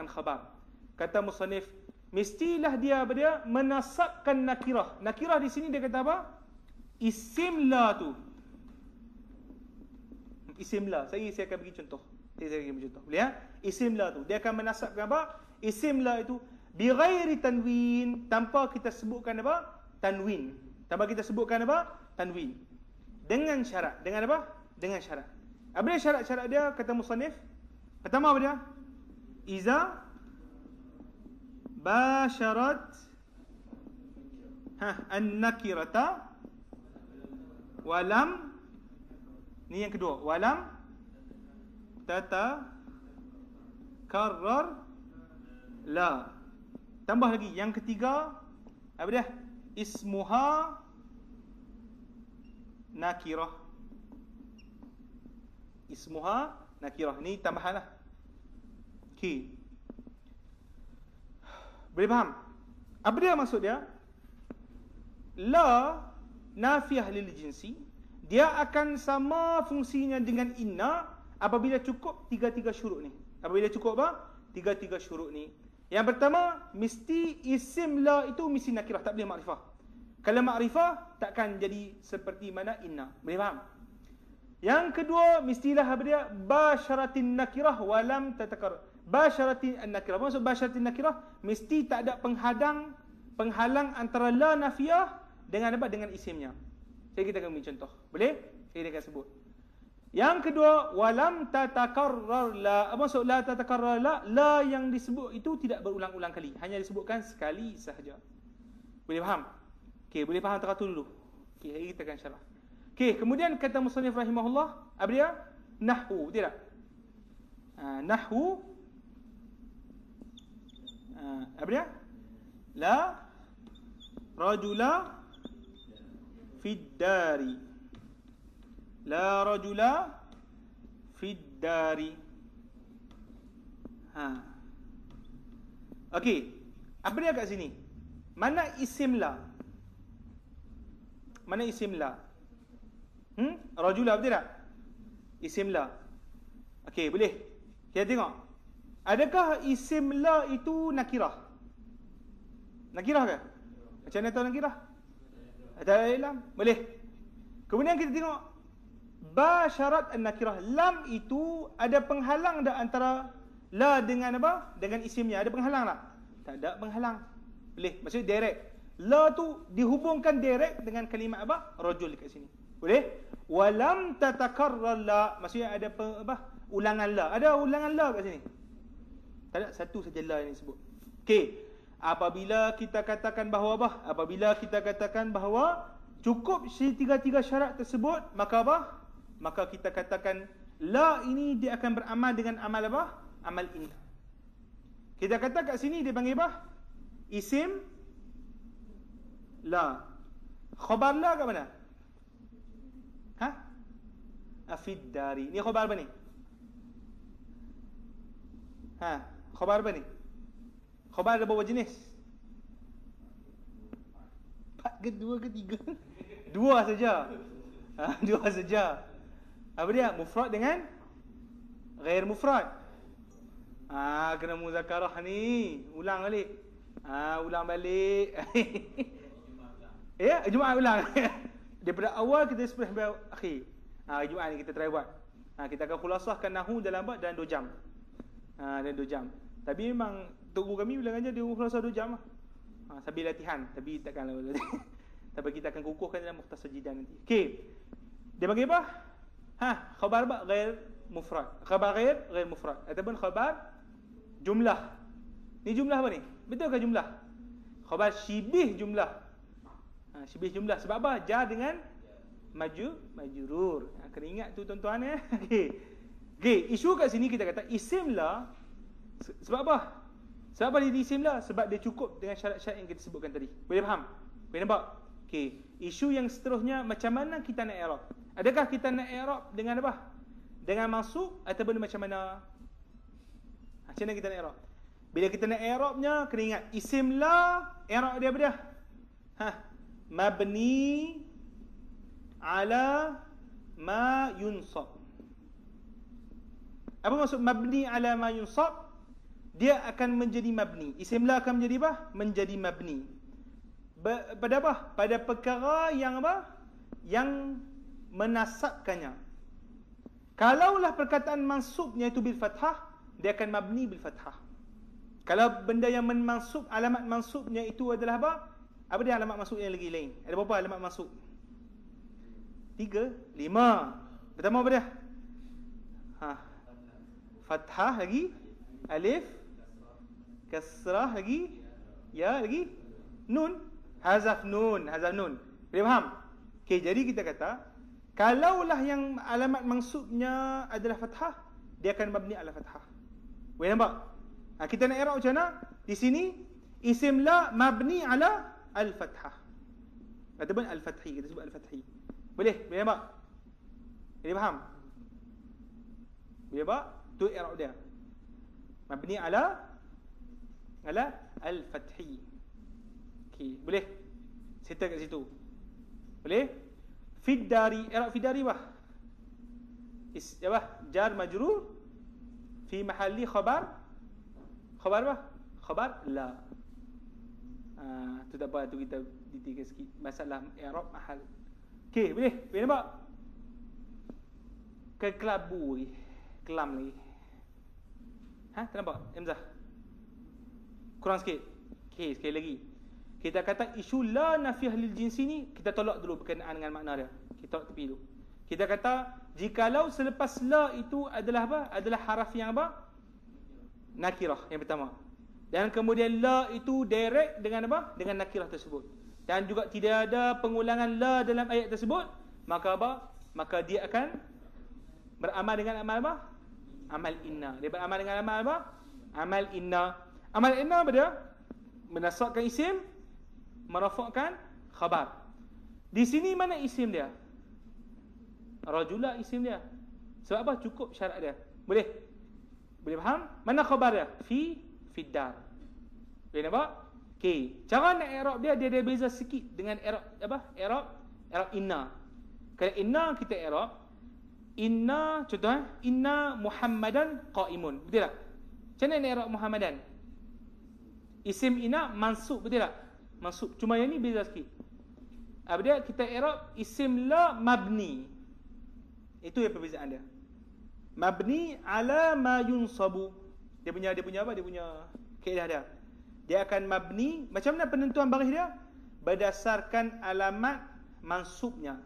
khabar. Kata musannif, mestilah dia apa dia? Menasabkan nakirah. Nakirah di sini dia kata apa? Isim la tu. Isim la. Saya akan bagi contoh. Boleh ya? Isim la tu. Dia akan menasabkan apa? Isim la itu bi ghairi tanwin, tanpa kita sebutkan apa? Tanwin. Tanpa kita sebutkan apa? Tanwin. Dengan syarat. Dengan apa? Dengan syarat. Apa dia syarat-syarat dia? Kata musannif. Pertama apa dia? Iza basyarat an-nakirata walam, ni yang kedua, walam tata karrar la. Tambah lagi yang ketiga, apa dia? Ismuha nakirah. Ismuha nakirah. Ni tambahanlah. Okey. Boleh faham? Apa dia maksud dia? La nafiyah lil jinsi, dia akan sama fungsinya dengan inna apabila cukup tiga-tiga syurut ni. Apabila cukup apa? Tiga-tiga syurut ni. Yang pertama, mesti isim la itu mesti nakirah, tak boleh makrifah. Kalau makrifah, takkan jadi seperti mana inna. Boleh faham? Yang kedua, mestilah apa dia? Basyaratin nakirah walam tatakar. Basyaratin nakirah. Apa maksud basyaratin nakirah? Mesti tak ada penghalang antara la nafiyah dengan apa? Dengan isimnya. Jadi kita akan beri contoh. Boleh? Kita akan sebut. Yang kedua, walam tatakarrar la. Apa maksud la tatakarrar la? La yang disebut itu tidak berulang-ulang kali. Hanya disebutkan sekali sahaja. Boleh faham? Okey, boleh faham teratur dulu. Okey, hari kita akan syarah. Okey, kemudian kata musannif rahimahullah, apa dia? Nahwu, tidak? Nahwu. Apa dia? La rajula fid dari. La rajula fid dari. Okey. Apa dia kat sini? Mana isim la? Mana isim la? Rajula betul tak? Isim la. Okey, boleh. Kita tengok. Adakah isim la itu nakirah? Nakirah ke? Macam mana tahu nakirah? Ada lam. Boleh. Kemudian kita tengok basyarat an-nakirah. Lam itu ada penghalang tak antara la dengan apa? Dengan isimnya. Ada penghalang tak? Tak ada penghalang. Boleh. Maksudnya direct. La tu dihubungkan direct dengan kalimat apa? Rajul kat sini. Boleh? Walam tatakarrar la. Maksudnya ada apa? Ulangan la. Ada ulangan la kat sini? Tak ada, satu saja la yang disebut. Okey. Apabila kita katakan bahawa apa? Apabila kita katakan bahawa cukup tiga-tiga syarat tersebut, maka apa? Maka kita katakan la ini dia akan beramal dengan amal apa? Amal inna. Kita kata kat sini dia panggil apa? Isim la. Khabar la kat mana? Afid dari. Ni khabar apa ni? Khabar apa ni? Khabar ada berapa jenis? 4 ke 2 ke 3? 2 saja. 2 saja. Apa dia? Mufrad dengan ghair mufrad. Kena muzakarah ni. Ulang balik. Ulang balik. Ya, Jumaat ulang. Daripada awal kita sampai akhir. Jumaat ni kita try buat. Kita akan khulasahkan nahu dalam 2 jam. Dalam 2 jam. Tapi memang Tok Guru kami bila ngajar dia khulasah 2 jam lah. Sambil latihan. Tapi takkan lama. Tapi kita akan kukuhkan dalam Mukhtasar Jidan nanti. Okey. Dia panggil apa? Khabar apa? Ghair mufrad. Khabar ghair mufrad. Ataupun khabar jumlah. Ni jumlah apa ni? Betul ke jumlah? Khabar syibih jumlah. Syibih jumlah. Sebab apa? Jar dengan majrur. Kena ingat tu tuan-tuan ya. Okey, isu kat sini kita kata isim la. Sebab apa? Sebab apa dia isim la? Sebab dia cukup dengan syarat-syarat yang kita sebutkan tadi. Boleh faham? Boleh nampak? Okey, isu yang seterusnya macam mana kita nak i'rab? Adakah kita nak i'rab dengan apa? Dengan mansub ataupun macam mana? Macam mana kita nak i'rab? Bila kita nak i'rabnya kena ingat isim la, i'rab dia apa dia? Mabni ala ma yunsab. Apa maksud mabni ala ma yunsab? Dia akan menjadi mabni. Isim la akan menjadi apa? Menjadi mabni. Pada apa? Pada perkara yang apa? Yang menasabkannya. Kalaulah perkataan mansubnya itu bil fathah, dia akan mabni bil fathah. Kalau benda yang mansub, alamat mansubnya itu adalah apa? Apa dia alamat mansub yang lagi lain? Ada berapa alamat mansub? 3, 5. Pertama apa dia? Fathah lagi, alif, kasrah lagi, ya lagi, nun, hazaf nun. Boleh faham? Okey, jadi kita kata kalaulah yang alamat mansubnya adalah fathah, dia akan mabni ala fathah. Boleh nampak? Kita nak i'rab macam mana? Di sini isim la mabni ala al-fathah. Ataupun al-fathi, kita sebut al-fathi. Boleh nampak? Boleh faham? Boleh nampak? Tu i'rab dia. Mabni ala al-fathi. Okey, boleh? Settle kat situ. Boleh? Fiddari, i'rab fiddari apa? Apa? Jar majrur fi mahalli khabar. Khabar apa? Khabar la. Tu tak apa, tu kita detailkan sikit masalah i'rab mahal. Okey, boleh? Boleh nampak? Kekelabu lagi. Kelam lagi. Tak nampak? Hamzah. Kurang sikit. Okey, sekali lagi. Kita kata isu la nafiyah lil jinsi ni, kita tolak dulu berkenaan dengan makna dia. Kita tolak tepi dulu. Kita kata jikalau selepas la itu adalah apa? Adalah haraf yang apa? Nakirah yang pertama. Dan kemudian la itu direct dengan apa? Dengan nakirah tersebut. Dan juga tidak ada pengulangan la dalam ayat tersebut, maka apa? Maka dia akan beramal dengan amal apa? Amal inna. Dia beramal dengan amal apa? Amal inna. Amal inna apa dia? Menasabkan isim, merafakkan khabar. Di sini mana isim dia? Rajula isim dia. Sebab apa? Cukup syarat dia. Boleh? Boleh faham? Mana khabar dia? Fiddar. Boleh nampak? Okey. Cara nak i'rab dia ada beza sikit dengan i'rab apa? I'rab inna. Kalau inna kita i'rab inna, contoh inna Muhammadan qa'imun. Betul tak? Macam mana nak i'rab Muhammadan? Isim inna mansub, betul tak? Mansub. Cuma yang ni beza sikit. Apa dia? Kita i'rab isim la mabni. Itu yang perbezaan dia. Mabni ala ma yunsabu. Dia punya apa? Dia punya kaedah dia. Dia akan mabni. Macam mana penentuan baris dia? Berdasarkan alamat mansubnya.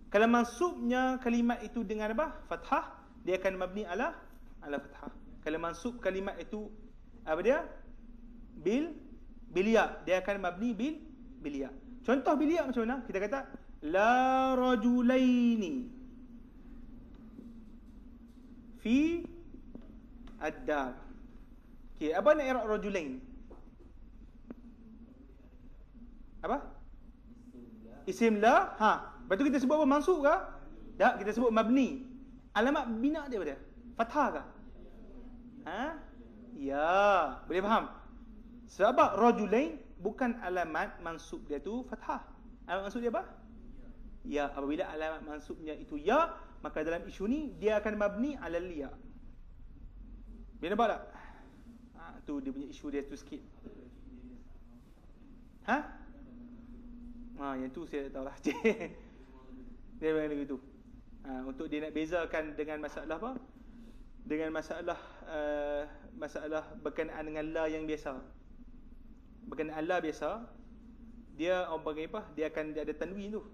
Kalau mansubnya kalimat itu dengan apa? Fathah, dia akan mabni ala fathah. Kalau mansub kalimat itu apa dia? Bil ya, dia akan mabni bil ya. Contoh bil ya macam mana? Kita kata la rajulaini fi ad-dar. Okey, apa nak i'rab rajulain? Apa? Isim la. Lepas tu kita sebut apa? Mansub ke? Tak, kita sebut mabni. Alamat bina dia apa dia? Fathah ke? Ya, boleh faham? Sebab rajulain bukan alamat mansub dia tu fathah. Alamat mansub dia apa? Ya, apabila alamat mansubnya itu ya, maka dalam isu ni dia akan mabni ala liya. Boleh nampak tak? Tu dia punya isu dia tu sikit. Yang tu saya tak tahulah. Dia memang begitu. Untuk dia nak bezakan dengan masalah apa? Dengan masalah berkenaan dengan la yang biasa. Berkenaan la biasa, dia orang panggil apa? Dia akan ada tanwin tu.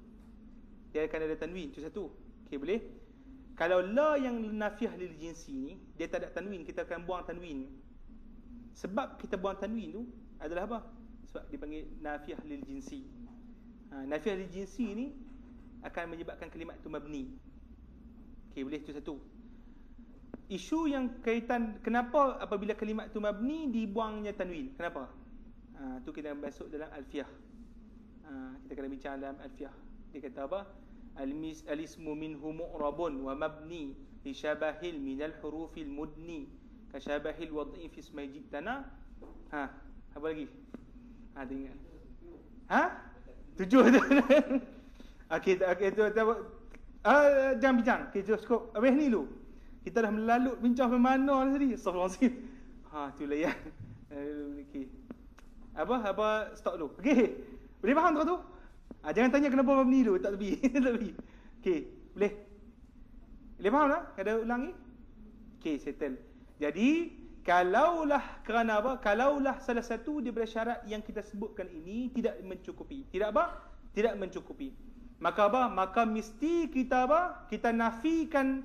Dia akan ada tanwin, itu satu. Okey, boleh? Kalau la yang nafiah lil jinsi ni, dia tak ada tanwin, kita akan buang tanwin. Sebab kita buang tanwin tu adalah apa? Sebab dipanggil nafiah lil jinsi. Nafiah lil jinsi ni akan menyebabkan kalimat tu mabni. Okey, boleh, itu satu. Isu yang kaitan kenapa apabila kalimat tu mabni dibuangnya tanwin? Kenapa? Tu kita masuk dalam alfiah. Kita kena bincang dalam alfiah. Dia kata apa? Al-ismu minhu mu'rabun wa mabni li syabahil minal hurufil mudni ka syabahil wad'i fi ismi jitana. Apa lagi? Dengar. 7 tu. Okey, tu jangan bincang. Okey, cukup. Habis ni dulu. Kita dah melalut bincang sampai mana tadi? Astagfirullahalazim. Tu layan. Okey. Apa stop dulu. Okey. Boleh faham tak tu? Jangan tanya kenapa mabni dulu, tak tepi. Tak tepi. Okey, boleh. Boleh faham tak? Ada ulang ni? Okey, settle. Jadi, kalaulah kerana apa? Kalaulah salah satu daripada syarat yang kita sebutkan ini tidak mencukupi. Tidak apa? Tidak mencukupi. Maka apa? Maka mesti kita apa? Kita nafikan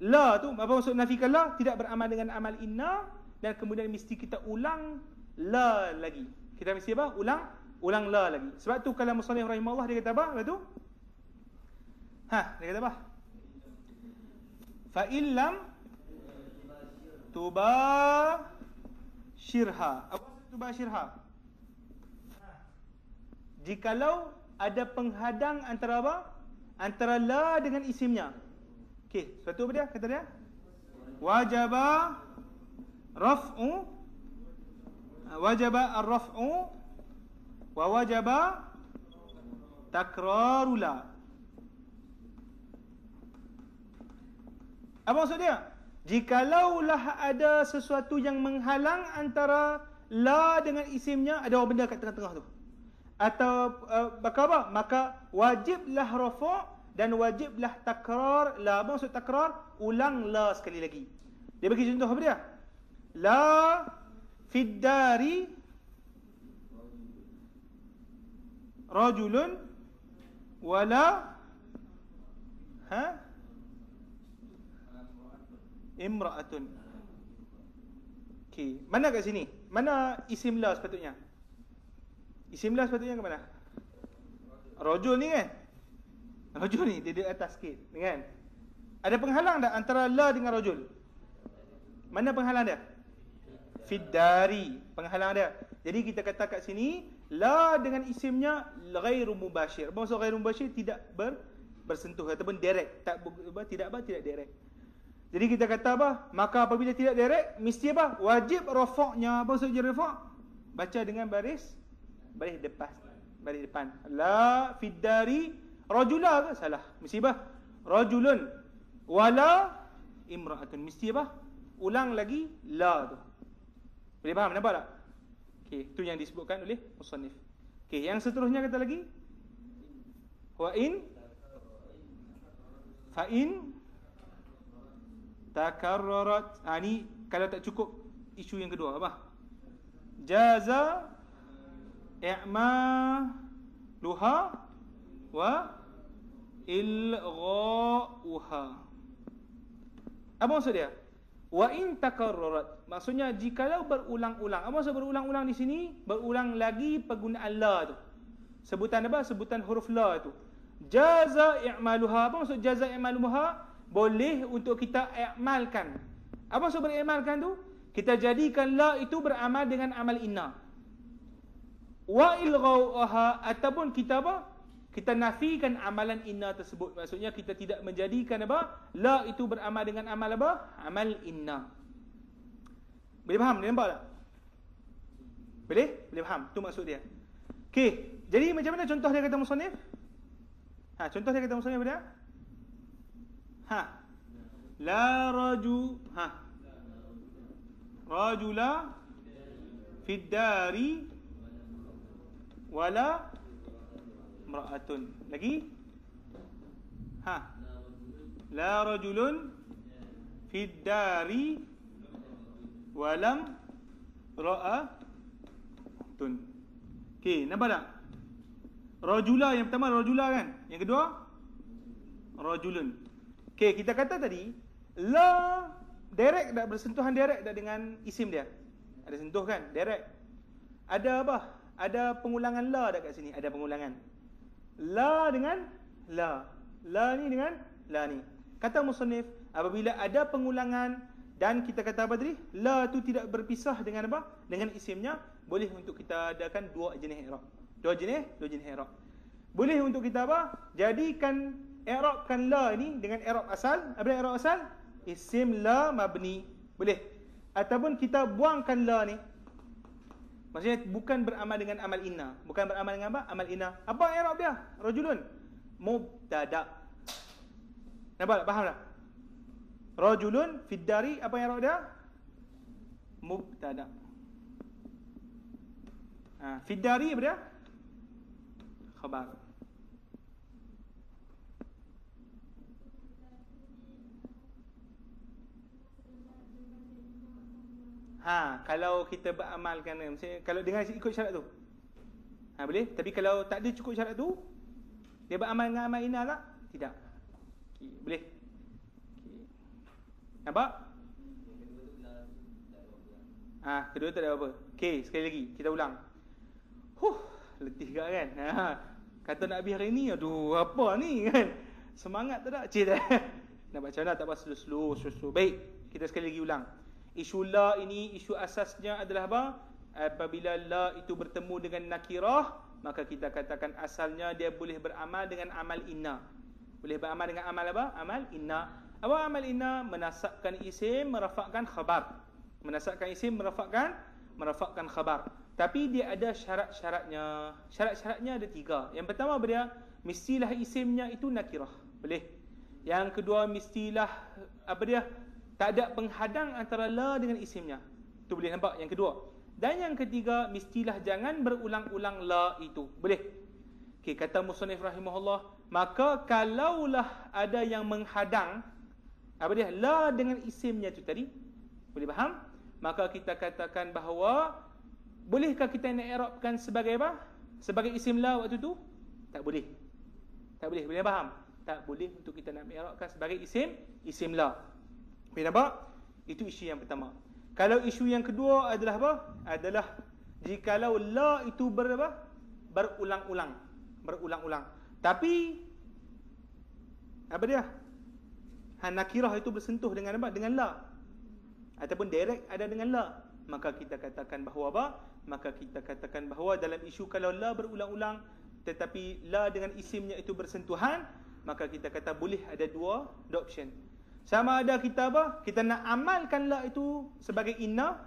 la tu. Apa maksud nafikan la? Tidak beramal dengan amal inna. Dan kemudian mesti kita ulang la lagi. Kita mesti apa? Ulang la lagi. Sebab tu kalau musannif rahimahullah dia kata apa? Lepas tu? Dia kata apa? Fa illam tubashirha. Apa tubashirha? Jikalau ada penghadang antara apa? Antara la dengan isimnya. Okey, sebab tu apa dia? Kata dia? Wajaba ar-raf'u wa wajaba takrarula. Apa maksud dia? Jikalaulah ada sesuatu yang menghalang antara la dengan isimnya, ada orang benda kat tengah-tengah tu, atau apa? Maka wajiblah rafa' dan wajiblah takrar la. Apa maksud takrar? Ulang la sekali lagi. Dia bagi contoh apa dia? La fid dari rajulun wala imra'atun. Okey, mana kat sini? Mana isim la sepatutnya? Isim la sepatutnya ke mana? Rajul ni kan? Rajul ni dia di atas sikit, kan? Ada penghalang tak antara la dengan rajul? Mana penghalang dia? Fiddari, penghalang dia. Jadi kita kata kat sini la dengan isimnya ghairu mubashir. Apa maksud ghairu mubashir? Tidak bersentuh ataupun direct, tidak direct. Jadi kita kata apa? Maka apabila tidak direct, mesti apa? Wajib rafa'nya. Apa maksud rafa'? Baca dengan baris depan. La fiddari rajula ke? Salah. Mesti apa? Rajulun wala imra'atun. Mesti apa? Ulang lagi la tu. Boleh faham? Nampak tak? Okey, itu yang disebutkan oleh musannif. Okey, yang seterusnya kata lagi wa in fa in takarrarat. Ni kalau tak cukup isu yang kedua apa? Jaza i'maluha wa ilgha'uha. Apa maksud dia? Wa in takarrarat, maksudnya jikalau berulang-ulang. Apa maksud berulang-ulang di sini? Berulang lagi penggunaan la tu. Sebutan apa? Sebutan huruf la tu. Jaza i'maluha. Apa maksud jaza i'maluha? Boleh untuk kita i'malkan. Apa maksud beri'malkan tu? Kita jadikan la itu beramal dengan amal inna. Wa ilghauha, ataupun kita apa? Kita nafikan amalan inna tersebut. Maksudnya kita tidak menjadikan apa? La itu beramal dengan amal apa? Amal inna. Boleh faham? Boleh nampak tak? Boleh? Boleh faham? Itu maksud dia. Okey, jadi macam mana contoh dia kata musannif? Contoh dia kata musannif apa dia? La rajula fid dari wala imra'atun. Lagi? La rajulun fid dari walam ra'atun. Okey, nampak tak? Rajula yang pertama rajula kan? Yang kedua rajulun. Okey, kita kata tadi la direct tak, bersentuhan direct tak dengan isim dia? Ada sentuh kan? Direct. Ada apa? Ada pengulangan la tak kat sini? Ada pengulangan. La dengan la. La ni dengan la ni. Kata musannif, apabila ada pengulangan dan kita kata apa tadi? La tu tidak berpisah dengan apa? Dengan isimnya, boleh untuk kita adakan dua jenis i'rab. Dua jenis i'rab. Boleh untuk kita apa? Jadikan i'rabkan la ni dengan i'rab asal. Apa dia i'rab asal? Isim la mabni. Boleh. Ataupun kita buangkan la ni. Maksudnya bukan beramal dengan amal inna. Bukan beramal dengan apa? Amal inna. Apa i'rab dia? Rajulun mubtada. Nampak tak? Faham tak? Rajulun fid dari, apa i'rab dia? Mubtada. Fid dari apa dia? Khabar. Kalau kita beramalkan, maksudnya kalau dengan ikut syarat tu, boleh. Tapi kalau tak ada cukup syarat tu, dia beramal dengan amal inna tak? Tidak. Okay, boleh. Okay. Nampak? Kedua tak ada apa-apa. Okey, sekali lagi kita ulang. Letih juga kan? Kata nak habis hari ni, aduh apa ni kan? Semangat tak ada? Cik tak? Nak baca mana? Tak apa, slow. Baik, kita sekali lagi ulang. Isu la ini, isu asasnya adalah apa? Apabila la itu bertemu dengan nakirah, maka kita katakan asalnya dia boleh beramal dengan amal inna. Boleh beramal dengan amal apa? Amal inna. Apa amal inna? Menasabkan isim, merafakkan khabar. Menasabkan isim, merafakkan khabar. Tapi dia ada syarat-syaratnya. Syarat-syaratnya ada 3. Yang pertama dia mestilah isimnya itu nakirah. Boleh. Yang kedua mestilah tak ada penghadang antara la dengan isimnya. Tu boleh nampak yang kedua. Dan yang ketiga mestilah jangan berulang-ulang la itu. Boleh. Okey, kata musannif rahimahullah, maka kalaulah ada yang menghadang la dengan isimnya tu tadi, boleh faham? Maka kita katakan bahawa bolehkah kita nak i'rabkan sebagai apa? Sebagai isim la waktu tu? Tak boleh. Tak boleh. Boleh faham? Tak boleh untuk kita nak i'rabkan sebagai isim la. Boleh nampak? Itu isu yang pertama. Kalau isu yang kedua adalah apa? Adalah jikalau la itu berulang-ulang. Tapi nakirah itu bersentuh dengan apa? Dengan la. Ataupun direct ada dengan la. Maka kita katakan bahawa apa? Maka kita katakan bahawa dalam isu kalau la berulang-ulang tetapi la dengan isimnya itu bersentuhan, maka kita kata boleh ada dua option. Sama ada kita kita nak amalkan la itu sebagai inna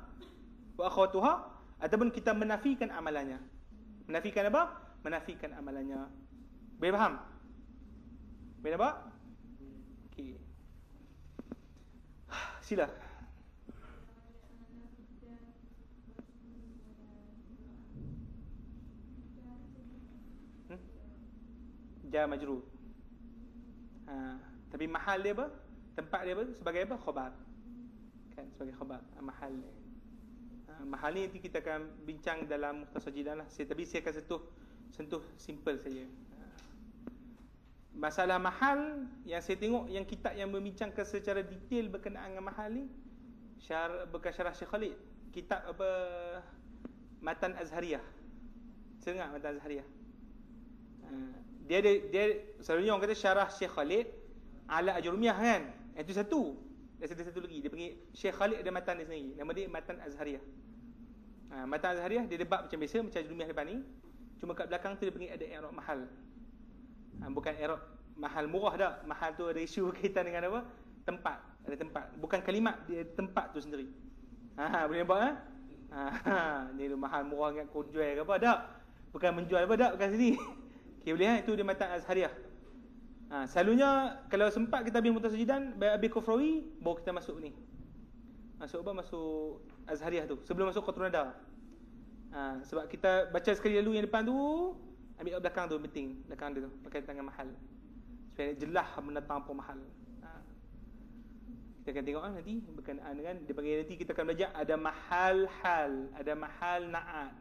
wa akhwatuha, ataupun kita menafikan amalannya. Menafikan apa? Menafikan amalannya. Boleh faham? Boleh nampak? Okey. Sila. Jar majrur. Tapi mahal dia apa? Tempat dia apa? Sebagai apa? Khabar. Kan sebagai khabar. Mahal dia. Mahal ni nanti kita akan bincang dalam Mukhtasar Jidan lah. Tapi saya akan sentuh simple saja. Masalah mahal yang saya tengok yang kitab yang membincangkan secara detail berkenaan dengan mahal ni bekas syarah Syekh Khalid. Kitab Matan Azhariyah. Dengar Matan Azhariyah. Dia selalunya orang kata syarah Syekh Khalid ala Ajrumiyah kan. Itu satu. Dan satu lagi dia panggil Syekh Khalid ada matan dia sendiri. Nama dia Matan Azhariyah. Matan Azhariyah dia debat macam biasa macam Ajrumiyah depan ni. Cuma kat belakang tu dia panggil ada i'rab mahal. Bukan i'rab mahal murah dah. Mahal tu ada isu berkaitan dengan apa? Tempat. Ada tempat. Bukan kalimat, dia tempat tu sendiri. Boleh nampak ni mahal murah dengan kau jual ke apa? Tak. Bukan menjual apa dak bukan sini. Okey boleh itu dia Matan Azhariyah. Selalunya kalau sempat kita habis Mukhtasar Jidan, habis Kufrawi, baru kita masuk ni. Masuk Azhariyah tu. Sebelum masuk Qatrun Nada. Sebab kita baca sekali lalu yang depan tu, ambil kat belakang tu penting. Belakang dia tu pakai tangan mahal. Supaya jelas mendatang apa mahal. Kita akan tengok nanti berkenaan dengan dia panggil nanti kita akan belajar ada mahal hal, ada mahal na'at,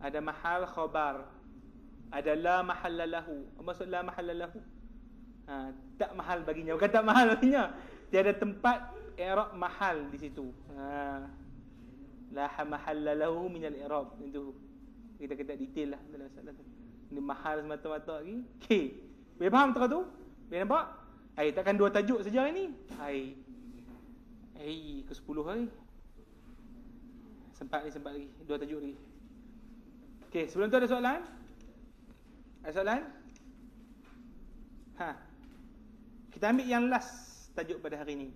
ada mahal khabar, ada la mahalla lahu. Maksud la mahalla lahu? Tak mahal baginya. Bukan tak mahal baginya. Tiada tempat i'rab mahal di situ. La mahalla lahu min al-i'rab. Itu kita kata detail lah dalam masalah tu. Ini mahal semata-mata lagi. Okey. Boleh faham tak tu? Boleh nampak? Takkan dua tajuk saja hari ni. Ke 10 hari. Sempat lagi. Dua tajuk lagi. Okey, sebelum tu ada soalan? Ada soalan? Kita ambil yang last tajuk pada hari ni.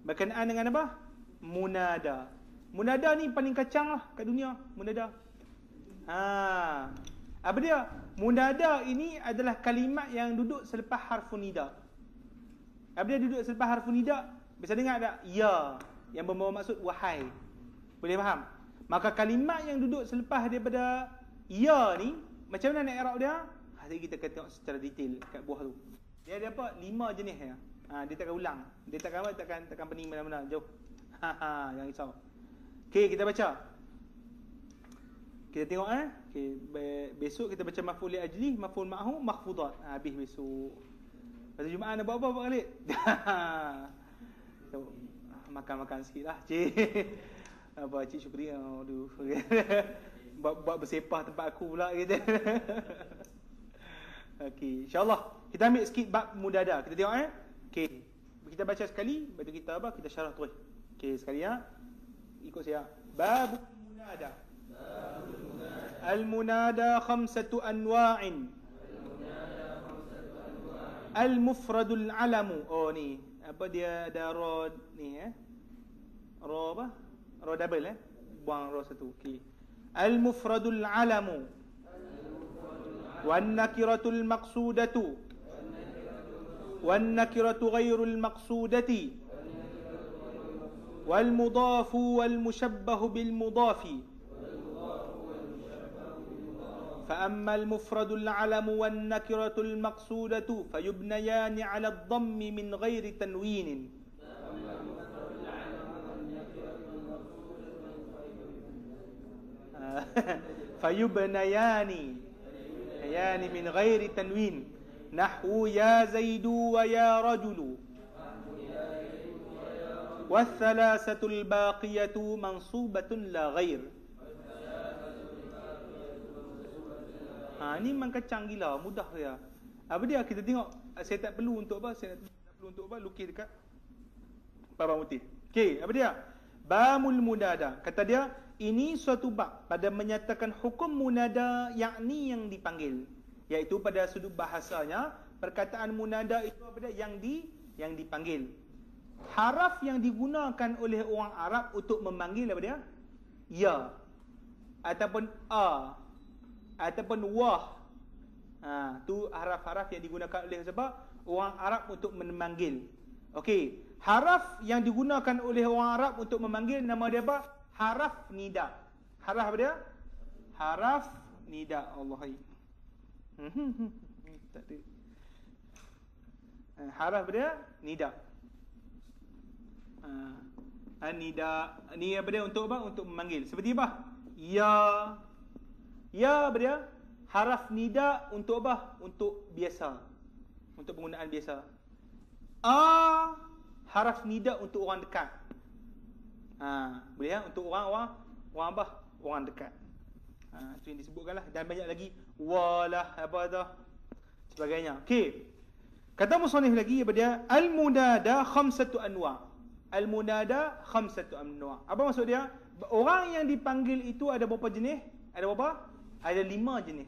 Berkenaan dengan apa? Munada. Munada ni paling kacang lah kat dunia. Munada. Apa dia? Munada ini adalah kalimat yang duduk selepas harfun nida. Apa dia duduk selepas harfun nida? Bisa dengar tak? Ya. Yang membawa maksud wahai. Boleh faham? Maka kalimat yang duduk selepas daripada ya ni, macam mana nak i'rab dia? Hari kita akan tengok secara detail kat buah tu. Dia ada apa? 5 jenis dia. Dia takkan ulang. Dia takkan pening mana-mana jauh. Jangan risau. Okey, kita baca. Kita tengok okey, besok kita baca maf'ul li ajli, maf'ul ma'hu, makhfudat. Habis besok. Pada Jumaat nak buat apa Pak Khalid? Makan-makan sikitlah, cik. Apa cik syukri aduh. buat bersepah tempat aku pula gitu. Okey, insya-Allah kita ambil sikit bab mudada. Kita tengok okey. Kita baca sekali, lepas tu kita kita syarah terus. Okey, sekali ikut saya. Bab munada. Al-munada khamsatu anwa'in. Al-mufradul alamu. Oh ni, apa dia ada ra ni ra apa? Ra double buang ra satu. Okey. al-mufradul alamu wan nakiratul maqsudatu wan nakiratu ghairul maqsudati wal mudafu wal mushabbahu bil mudafi. فأما المفرد العلم والنكرة المقصودة فيبنيان على الضم من غير تنوين. فيبنيان من غير تنوين نحو يا زيد ويا رجل والثلاثة الباقية منصوبة لا غير. Ni memang kacang gila, mudah dia. Apa dia kita tengok, saya tak perlu untuk apa? Saya tak perlu untuk apa? Lukis dekat papan putih. Okey, apa dia? Bamul munada. Kata dia, ini suatu bab pada menyatakan hukum munada yakni yang dipanggil. Iaitu pada sudut bahasanya, perkataan munada itu apa dia? Yang dipanggil. Haraf yang digunakan oleh orang Arab untuk memanggil apa dia? Ya. Ataupun a. Ataupun wah. Tu haraf-haraf yang digunakan oleh sebab orang Arab untuk memanggil. Okey, haraf yang digunakan oleh orang Arab untuk memanggil nama dia apa? Haraf nida. Haraf apa dia? Haraf nida. Allahi. Tak ada. Haraf dia nida. Nida ni apa dia? Untuk apa? Untuk memanggil. Seperti apa? Ya. Ya apa dia? Haraf nida untuk apa? Untuk biasa. Untuk penggunaan biasa. Haraf nida untuk orang dekat. Boleh ya? Untuk orang apa? Orang dekat. Itu yang disebutkanlah. Dan banyak lagi. Walah, apa dah. Sebagainya. Okey. Kata musannif lagi apa dia? Al-munada khamsatu anwa'. Al-munada khamsatu anwa'. Apa maksud dia? Orang yang dipanggil itu ada berapa jenis? Ada berapa? Ada 5 jenis.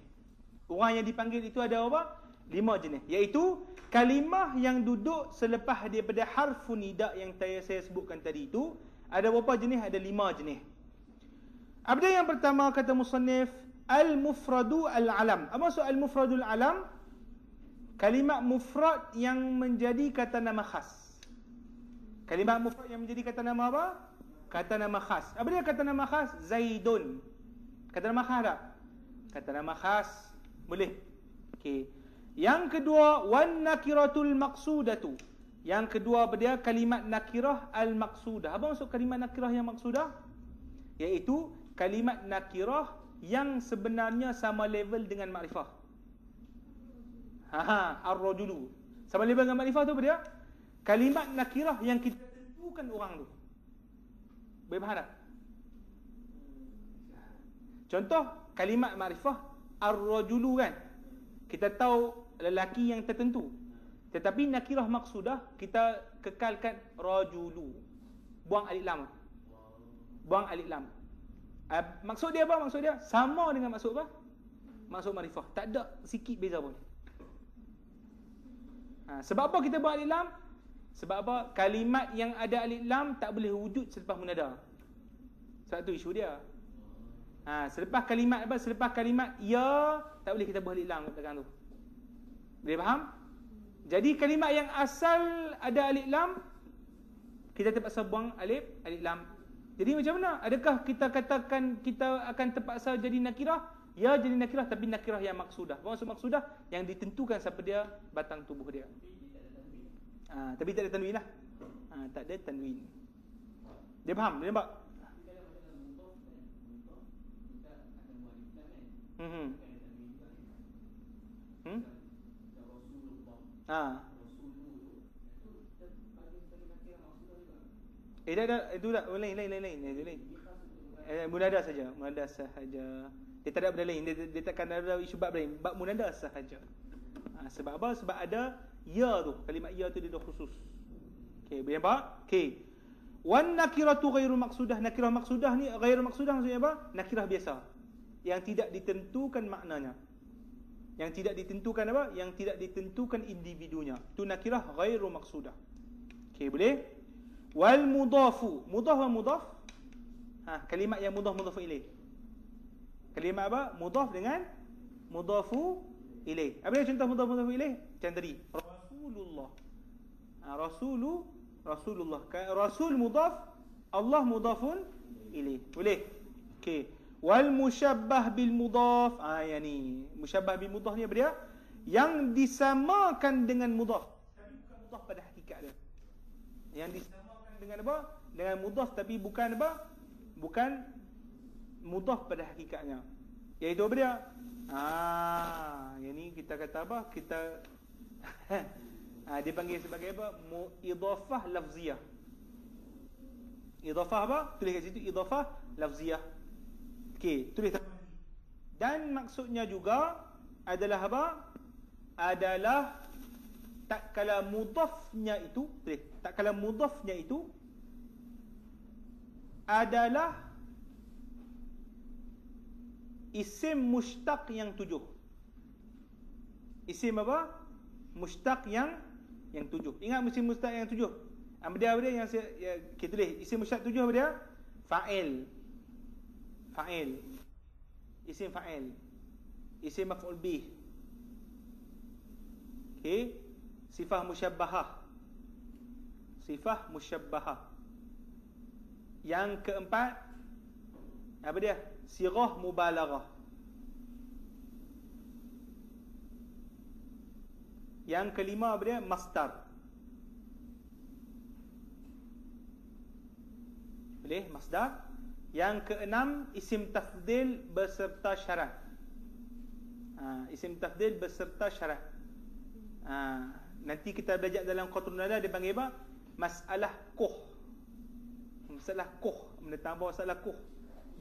Orang yang dipanggil itu ada apa? 5 jenis. Iaitu kalimah yang duduk selepas daripada harfu nida yang saya sebutkan tadi itu. Ada berapa jenis? Ada 5 jenis. Apa dia yang pertama kata musannif? Al-mufradu al-alam. Apa maksud al-mufradul alam? Kalimat mufrad yang menjadi kata nama khas. Kalimat mufrad yang menjadi kata nama apa? Kata nama khas. Apa dia kata nama khas? Zaidun. Kata nama khas tak? Kata nama khas. Boleh. Okey. Yang kedua, wan nakiratul maqsudatu. Yang kedua apa dia? Kalimat nakirah al-maqsudah. Apa maksud kalimat nakirah yang maqsudah? Iaitu kalimat nakirah yang sebenarnya sama level dengan makrifah. Ar-rajulu. Sama level dengan makrifah tu apa dia? Kalimat nakirah yang kita tentukan orang tu. Boleh faham tak? Contoh kalimat makrifah ar-rajulu kan. Kita tahu lelaki yang tertentu. Tetapi nakirah maqsudah kita kekalkan rajulu. Buang alif lam. Buang alif lam. Maksud dia apa? Maksud dia sama dengan maksud apa? Maksud makrifah. Tak ada sikit beza pun. Sebab apa kita buang alif lam? Sebab apa? Kalimat yang ada alif lam tak boleh wujud selepas munada. Sebab tu isu dia. Selepas kalimat apa? Selepas kalimat ya, tak boleh kita buang alif lam kat belakang tu. Boleh faham? Jadi kalimat yang asal ada alif lam, kita terpaksa buang alif lam. Jadi macam mana? Adakah kita katakan kita akan terpaksa jadi nakirah? Ya, jadi nakirah tapi nakirah yang maksudah. Apa maksud maksudah? Yang ditentukan siapa dia, batang tubuh dia. Tapi tak ada tanwin lah. Tak ada tanwin. Dia faham? Dia nampak? Itu tak lain. Munada saja. Dia tak ada benda lain. Dia takkan ada isu bab lain. Bab munada sahaja. Sebab apa? Sebab ada ya tu. Kalimat ya tu dia dah khusus. Okey, boleh nampak? Okey. Wan nakiratu ghairu maqsudah. Nakirah maqsudah ni ghairu maqsudah maksudnya apa? Nakirah biasa. Yang tidak ditentukan maknanya. Yang tidak ditentukan apa? Yang tidak ditentukan individunya. Tu nakirah ghairu maqsudah. Okey, boleh? Wal mudafu. Mudaf wa mudaf. Kalimat yang mudaf ilaih. Kalimat apa? Mudhaf dengan mudhafu ilaih. Apa dia contoh mudhaf ilaih? Macam tadi, Rasulullah. Rasulullah. Rasul mudhaf, Allah mudhafun ilaih. Boleh? Okey. Wal musyabbah bil mudhaf. Yang ni. Musyabbah bil mudhaf ni apa dia? Yang disamakan dengan mudhaf, tapi bukan mudhaf pada hakikat dia. Yang disamakan dengan apa? Dengan mudhaf tapi bukan apa? Bukan mudhaf pada hakikatnya. Iaitu apa dia? Yang ni kita kata apa? Kita dia panggil sebagai apa? Idhafah lafziyah. Idhafah apa? Tulis kat situ idhafah lafziyah. Okey, tulis. Dan maksudnya juga adalah apa? Adalah tak kala mudhafnya itu, tulis, tak kala mudhafnya itu adalah isim mushtaq yang 7. Isim apa? Mushtaq yang 7. Ingat isim mushtaq yang 7. Apa dia yang kita tulis isim mushtaq 7 apa dia? Fa'il. Isim fa'il. Isim maf'ul bih. Okey. Sifah musyabbahah. Yang keempat apa dia? Sirah mubalaghah. Yang kelima apa dia? Masdar. Boleh? Masdar. Yang keenam isim tafdil beserta syarat. Isim tafdil beserta syarat. Nanti kita belajar dalam Qatrun Nada dia panggil apa? Masalah kuh. Menetambah masalah kuh.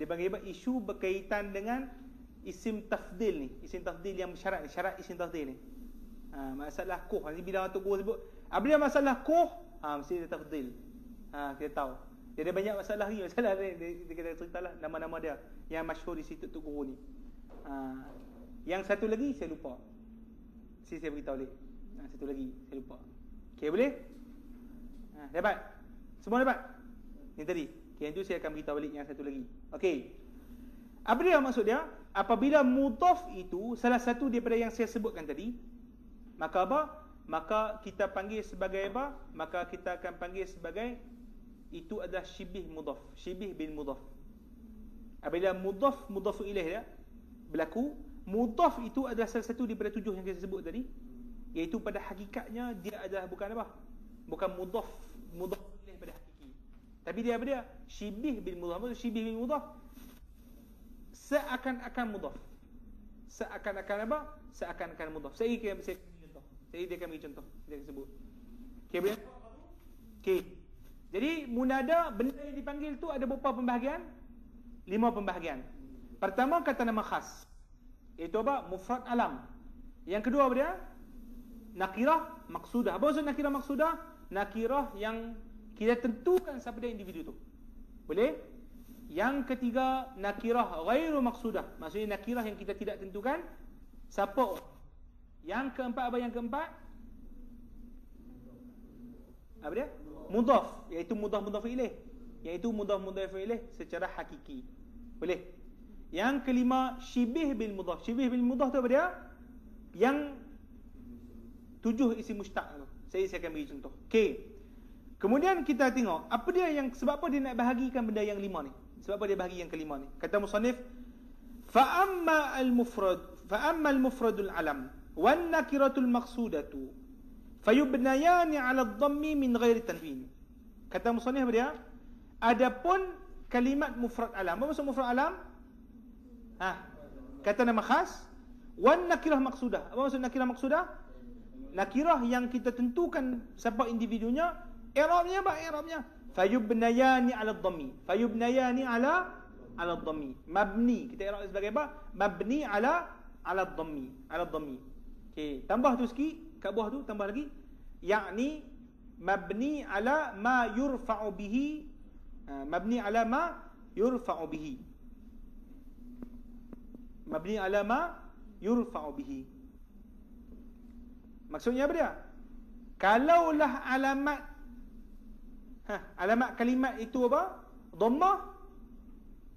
Dia panggil apa? Isu berkaitan dengan isim tafdil ni. Isim tafdil yang syarat ni. Syarat isim tafdil ni. Masalah kuh. Nanti bila Tok Guru sebut, apa dia masalah kuh? Mesti dia tafdil. Kita tahu. Dia ada banyak masalah ni. Masalah ni kita ceritalah nama-nama dia yang masyhur di situ Tok Guru ni. Yang satu lagi saya lupa. Saya beritahu balik. Satu lagi saya lupa. Okey, boleh? Dapat? Semua dapat? Ni tadi. Okey, itu saya akan beritahu balik yang satu lagi. Okey. Apa dia maksud dia? Apabila mudhaf itu salah satu daripada yang saya sebutkan tadi, maka apa? Maka kita panggil sebagai apa? Maka kita akan panggil sebagai itu adalah syibih mudhaf. Syibih bin mudhaf. Apabila mudhaf ilaih dia berlaku, mudhaf itu adalah salah satu daripada 7 yang kita sebut tadi, iaitu pada hakikatnya dia adalah bukan apa? Bukan mudhaf ilaih pada hakiki. Tapi dia apa dia? Syibih bin mudhaf. Maksud syibih bin mudhaf seakan-akan mudhaf. Seakan-akan apa? Seakan-akan mudhaf. Saya akan bagi contoh. Saya akan sebut. Okey, boleh? Okey. Jadi munada, benda yang dipanggil tu ada berapa pembahagian? 5 pembahagian. Pertama, kata nama khas. Iaitu apa? Mufrad alam. Yang kedua apa dia? Nakirah maksudah. Apa maksud nakirah maksudah? Nakirah yang kita tentukan siapa dia individu tu. Boleh? Yang ketiga, nakirah ghairu maksudah. Maksudnya nakirah yang kita tidak tentukan siapa orang. Yang keempat apa yang keempat? Apa dia? Mudhaf, iaitu mudhaf ilaih. Iaitu mudhaf ilaih secara hakiki. Boleh? Yang kelima, syibih bil mudhaf. Syibih bil mudhaf tu apa dia? Yang 7 isim mushtaq tu. Saya akan bagi contoh. Okey. Kemudian kita tengok apa dia yang, sebab apa dia nak bahagikan benda yang 5 ni? Sebab apa dia bahagi yang kelima ni? Kata musannif, fa amma al mufradul alam wan nakiratul maqsudatu fayubnayani 'ala ad-dhammi min ghairi tanwin. Kata musannif apa dia? Adapun kalimat mufrad alam. Apa maksud mufrad alam? Kata nama khas wan nakirah maqsudah. Apa maksud nakirah maqsudah? Nakirah yang kita tentukan siapa individunya. I'rabnya apa? I'rabnya fayubnayani 'ala ad-dhammi. Fayubnayani 'ala ad-dhammi. Mabni. Kita i'rab sebagai apa? Mabni 'ala ad-dhammi. 'Ala ad-dhammi. Okey, tambah tu sikit kat bawah tu, tambah lagi. Yakni mabni 'ala ma yurfa'u bihi. Mabni 'ala ma yurfa'u bihi. Mabni 'ala ma yurfa'u bihi. Maksudnya apa dia? Kalaulah alamat kalimat itu apa? Dhammah,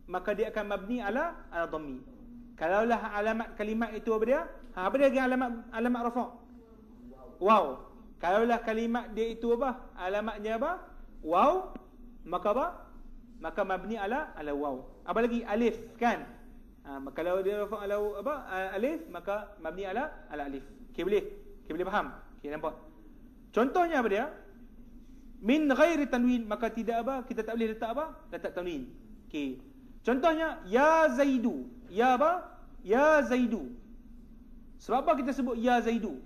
maka dia akan mabni ala dhammi. Kalaulah alamat kalimat itu apa dia? Apa dia alamat rafa'? Waw. Kalaulah kalimat dia itu apa? Alamatnya apa? Waw. Maka apa? Maka mabni ala waw. Apa lagi? Alif, kan? Kalau dia rafa' ala apa? Alif, maka mabni ala alif. Okey, boleh? Okey, boleh faham? Okey, nampak? Contohnya apa dia? Min ghairi tanwin, maka tidak apa? Kita tak boleh letak apa? Letak tanwin. Okey. Contohnya ya Zaidu. Ya apa? Ya Zaidu. Sebab apa kita sebut ya Zaidu?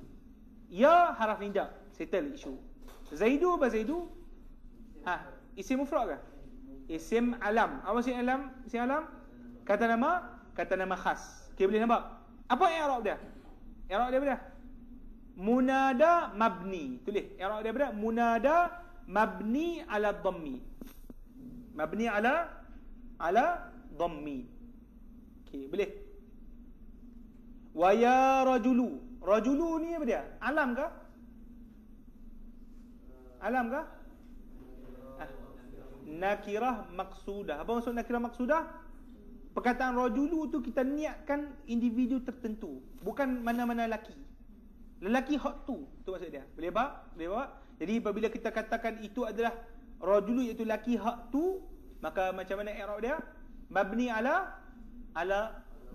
Ya haraf nida, settle isu. Zaidu apa Zaidu? Isim mufrad ke? Isim alam. Apa isim alam? Isim alam? Kata nama khas. Okey, boleh nampak? Apa i'rab dia? I'rab dia apa? Munada mabni. Tulis i'rab dia apa? Munada mabni ala dhammi. Mabni ala dhammi. Okey, boleh. Wa ya rajulu. Rajulu ni apa dia? Alam ke? Alam ke? Nakirah maqsudah. Apa maksud nakirah maqsudah? Perkataan rajulu tu kita niatkan individu tertentu, bukan mana-mana lelaki. Lelaki hak tu maksud dia. Boleh apa? Boleh apa? Jadi apabila kita katakan itu adalah rajulu, iaitu lelaki hak tu, maka macam mana i'rab dia? Mabni ala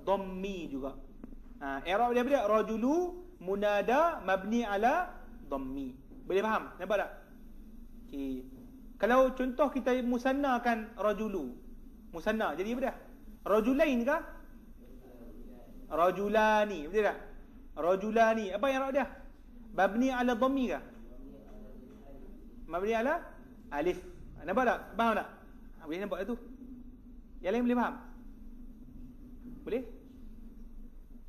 dhammi juga. I'rab dia apa dia? Rajulu munada mabni ala dhammi. Boleh faham? Nampak tak? Okey. Kalau contoh kita musannakan rajulu. Musanna jadi apa dia? Rajulain ke? Rajulani. Betul tak? Rajulani. Apa i'rab dia? Mabni ala dhammi ke? Mabni ala alif. Nampak tak? Faham tak? Boleh nampak tu? Yang lain boleh faham? Boleh?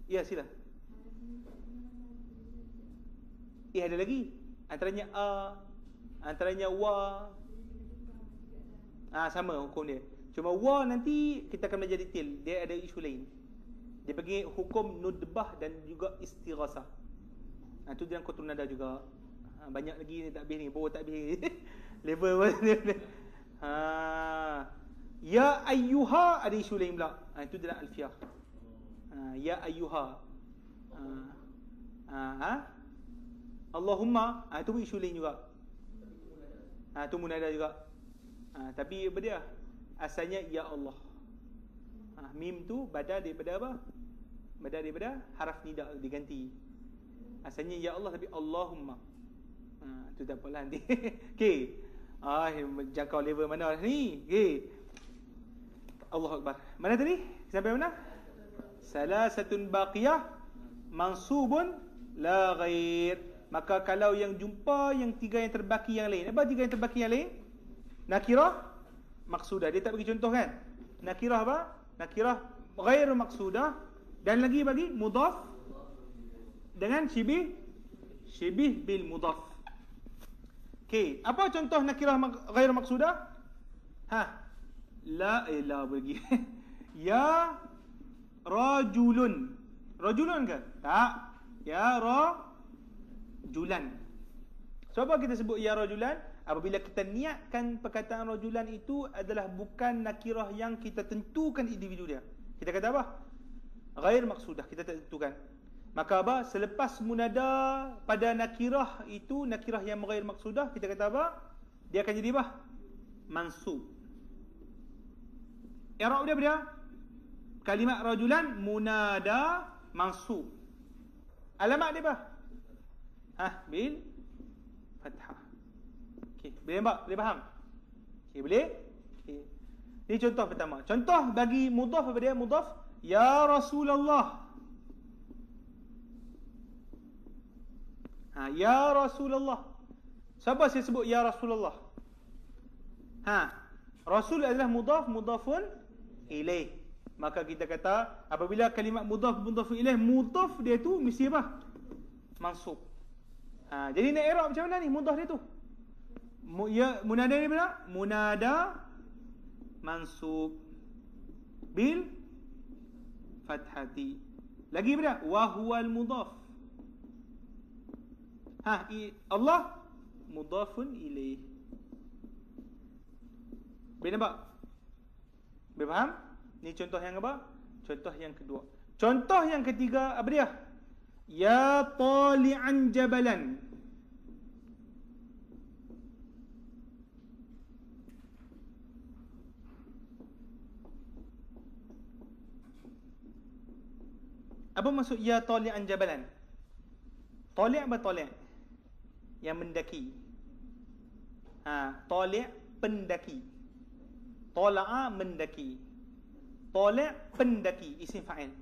Ya, sila. Ada lagi. Antaranya antaranya wa. Sama hukum dia. Cuma wa nanti kita akan belajar detail. Dia ada isu lain. Dia bagi hukum nudbah dan juga istighasah. Itu dalam Qatrun Nada juga. Banyak lagi ni tak habis ni. Baru tak habis. Level mana. Ya ayyuha ada isu lain pula. Itu dalam Alfiyah. Ya ayyuha. Allahumma, itu isu lain juga. Itu munada juga. Tapi apa dia? Asalnya ya Allah. Mim tu badal daripada apa? Badal daripada haraf nida diganti. Asalnya ya Allah tapi Allahumma. Tu tak apalah nanti. Okey. Jangkau level mana ni? Okey. Allahu Akbar. Mana tadi? Sampai mana? Salasatun baqiyah mansubun la ghair. Maka kalau yang jumpa yang tiga yang terbaki yang lain. Apa tiga yang terbaki yang lain? Nakirah maqsudah. Dia tak bagi contoh kan? Nakirah apa? Nakirah ghairu maqsudah. Dan lagi bagi mudhaf dengan syibih bil mudhaf. Okey, apa contoh nakirah ghairu maqsudah? La ilaha bagi. Ya rajulun. Rajulun ke? Tak. Ya rajulan. So apa kita sebut ya rajulan? Apabila kita niatkan perkataan rajulan itu adalah bukan nakirah yang kita tentukan individu dia. Kita kata apa? Ghair maqsudah, kita tak tentukan. Maka apa? Selepas munada pada nakirah itu, nakirah yang ghair maqsudah, kita kata apa? Dia akan jadi apa? Mansub. I'rab dia apa dia? Kalimat rajulan munada mansub. Alamat dia apa? Bil fathah. Okey, boleh nampak? Boleh faham? Okey, boleh? Okey. Ini contoh pertama. Contoh bagi mudhaf apa dia? Mudhaf ya Rasulullah. Ya Rasulullah. Siapa saya sebut ya Rasulullah? Rasul adalah mudhafun ilaih. Maka kita kata apabila kalimat mudhaf ilaih, mudhaf dia tu mesti apa? Mansub. Jadi nak i'rab macam mana ni mudhaf dia tu? Munada ni mana? Munada mansub bil fathati. Lagi berapa? Wa huwal mudhaf. Allah mudhafun ilaih. Boleh nampak? Boleh faham? Ni contoh yang apa? Contoh yang kedua. Contoh yang ketiga apa dia? Ya tali'an jabalan. Apa maksud ya tali'an jabalan? Tali' apa tali'? Yang mendaki. Tali' pendaki. Tala'a mendaki. Tali' pendaki, isim fa'il.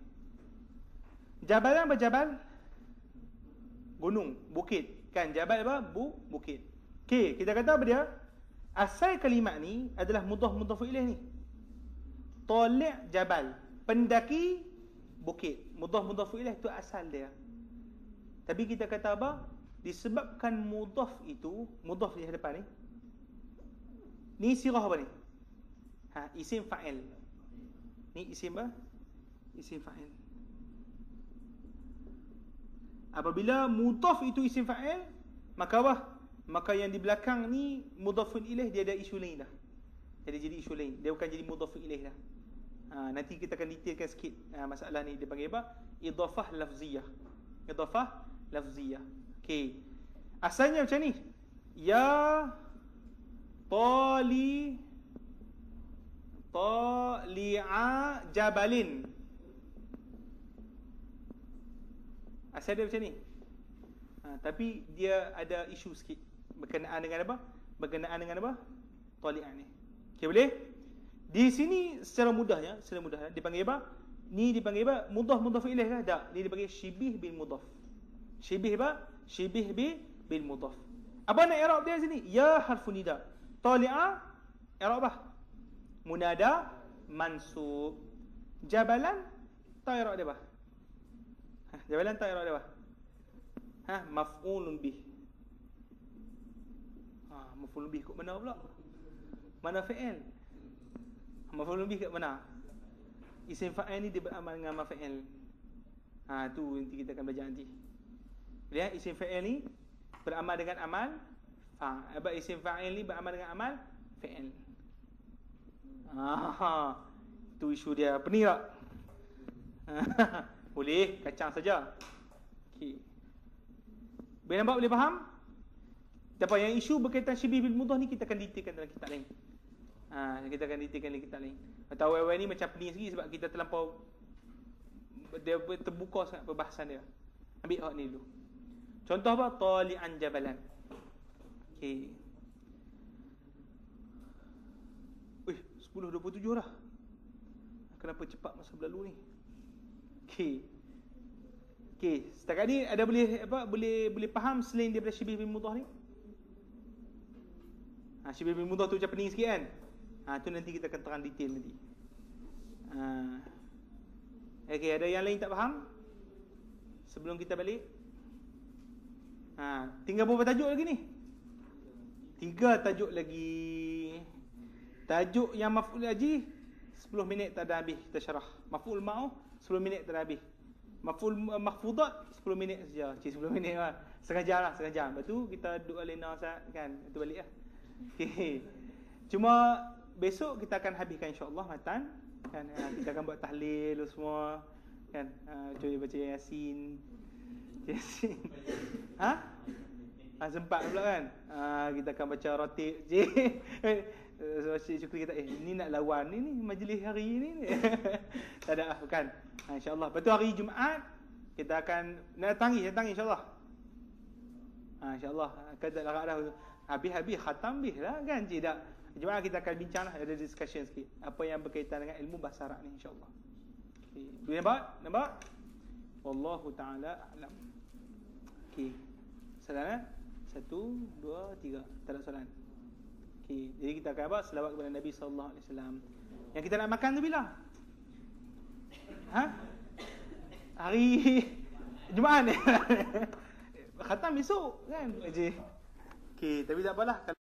Jabalan apa jabal? Gunung, bukit. Kan jabal apa? Bukit. Okey, kita kata apa dia? Asal kalimat ni adalah mudhaf ilaih ni. Tali' jabal, pendaki bukit. Mudhaf ilaih tu asal dia. Tapi kita kata apa? Disebabkan mudhaf itu, mudhaf di hadapan ni. Ni sirah apa ni? Isim fa'il. Ni isim apa? Isim fa'il. Apabila mudhaf itu isim fa'il, maka apa? Maka yang di belakang ni mudhafun ilaih dia ada isu lain dah. Jadi isu lain. Dia bukan jadi mudhafun ilaih dah. Nanti kita akan detailkan sikit masalah ni. Dia panggil apa? Idhafah lafziyah. Idhafah lafziyah. Okey. Asalnya macam ni. Ya tali'a jabalin. Asal dia macam ni. Tapi dia ada isu sikit berkenaan dengan apa? Berkenaan dengan apa? Tali'a ni. Okey, boleh? Di sini secara mudahnya dipanggil apa? Ni dipanggil apa? Mudhaf ilaih kah? Tak. Ni dipanggil syibih bil mudhaf. Syibih apa? Syibih bil mudhaf. Apa nak i'rab dia sini? Ya harfu nida. Tali'a i'rab apa? Munada mansub. Jabalan tak i'rab dia apa? Jabalan tak i'rab dia apa? Maf'ulun bih. Maf'ulun bih kat mana pula? Mana fi'il? Maf'ulun bih kat mana? Isim fa'il ni dia beramal dengan maf'il. Tu nanti kita akan belajar nanti. Lihat isim fa'il ni beramal dengan amal fa'il. Isim fa'il ni beramal dengan amal fi'il. Tu isu dia. Apa ni tak? Boleh, kacang saja. Okey. Boleh nampak, boleh faham? Dapat yang isu berkaitan syibih bil mudhaf ni kita akan detailkan dalam kitab lain. Kita akan detailkan dalam kitab lain. Atau awal-awal ni macam pening sikit sebab kita terlampau dia terbuka sangat perbahasan dia. Ambil hak ni dulu. Contoh apa? Tali'an jabalan. Okey. 10:27 dah. Kenapa cepat masa berlalu ni? Okey, setakat ni ada boleh faham selain daripada syibih bil mudhaf ni? Syibih bil mudhaf tu macam pening sikit kan? Tu nanti kita akan terang detail nanti. Okey, ada yang lain tak faham? Sebelum kita balik. Tinggal berapa tajuk lagi ni? 3 tajuk lagi. Tajuk yang maf'ul haji 10 minit tak ada habis kita syarah. Maf'ul ma'u 10 minit tak ada habis. Maf'ul mahfudat 10 minit saja. 10 minit lah. Setengah jam lah, setengah jam. Lepas tu kita duduk alena kan. Itu balik lah. Okay. Cuma besok kita akan habiskan insya-Allah matan kan. Kita akan buat tahlil semua kan. Cuba baca Yasin. Sempat pula kan. Kita akan baca ratib. Syukri kata ni nak lawan ni majlis hari ni. Tak ada bukan. InsyaAllah. Lepas tu hari Jumaat kita akan datang insyaAllah. InsyaAllah akan tak larat dah. Habis khatam bih lah kan. Tidak. Jumaat kita akan bincang lah. Ada discussion sikit. Apa yang berkaitan dengan ilmu bahasa Arab ni insyaAllah. Okay. Boleh nampak? Wallahu ta'ala a'lam. Okay. Soalan 1, 2, 3. Tak ada soalan. Okay. Jadi kita akan apa? Selawat kepada Nabi sallallahu alaihi wasallam. Yang kita nak makan tu bila? Hari Jumaat ni. Khatam besok kan? Okey, tapi tak apalah.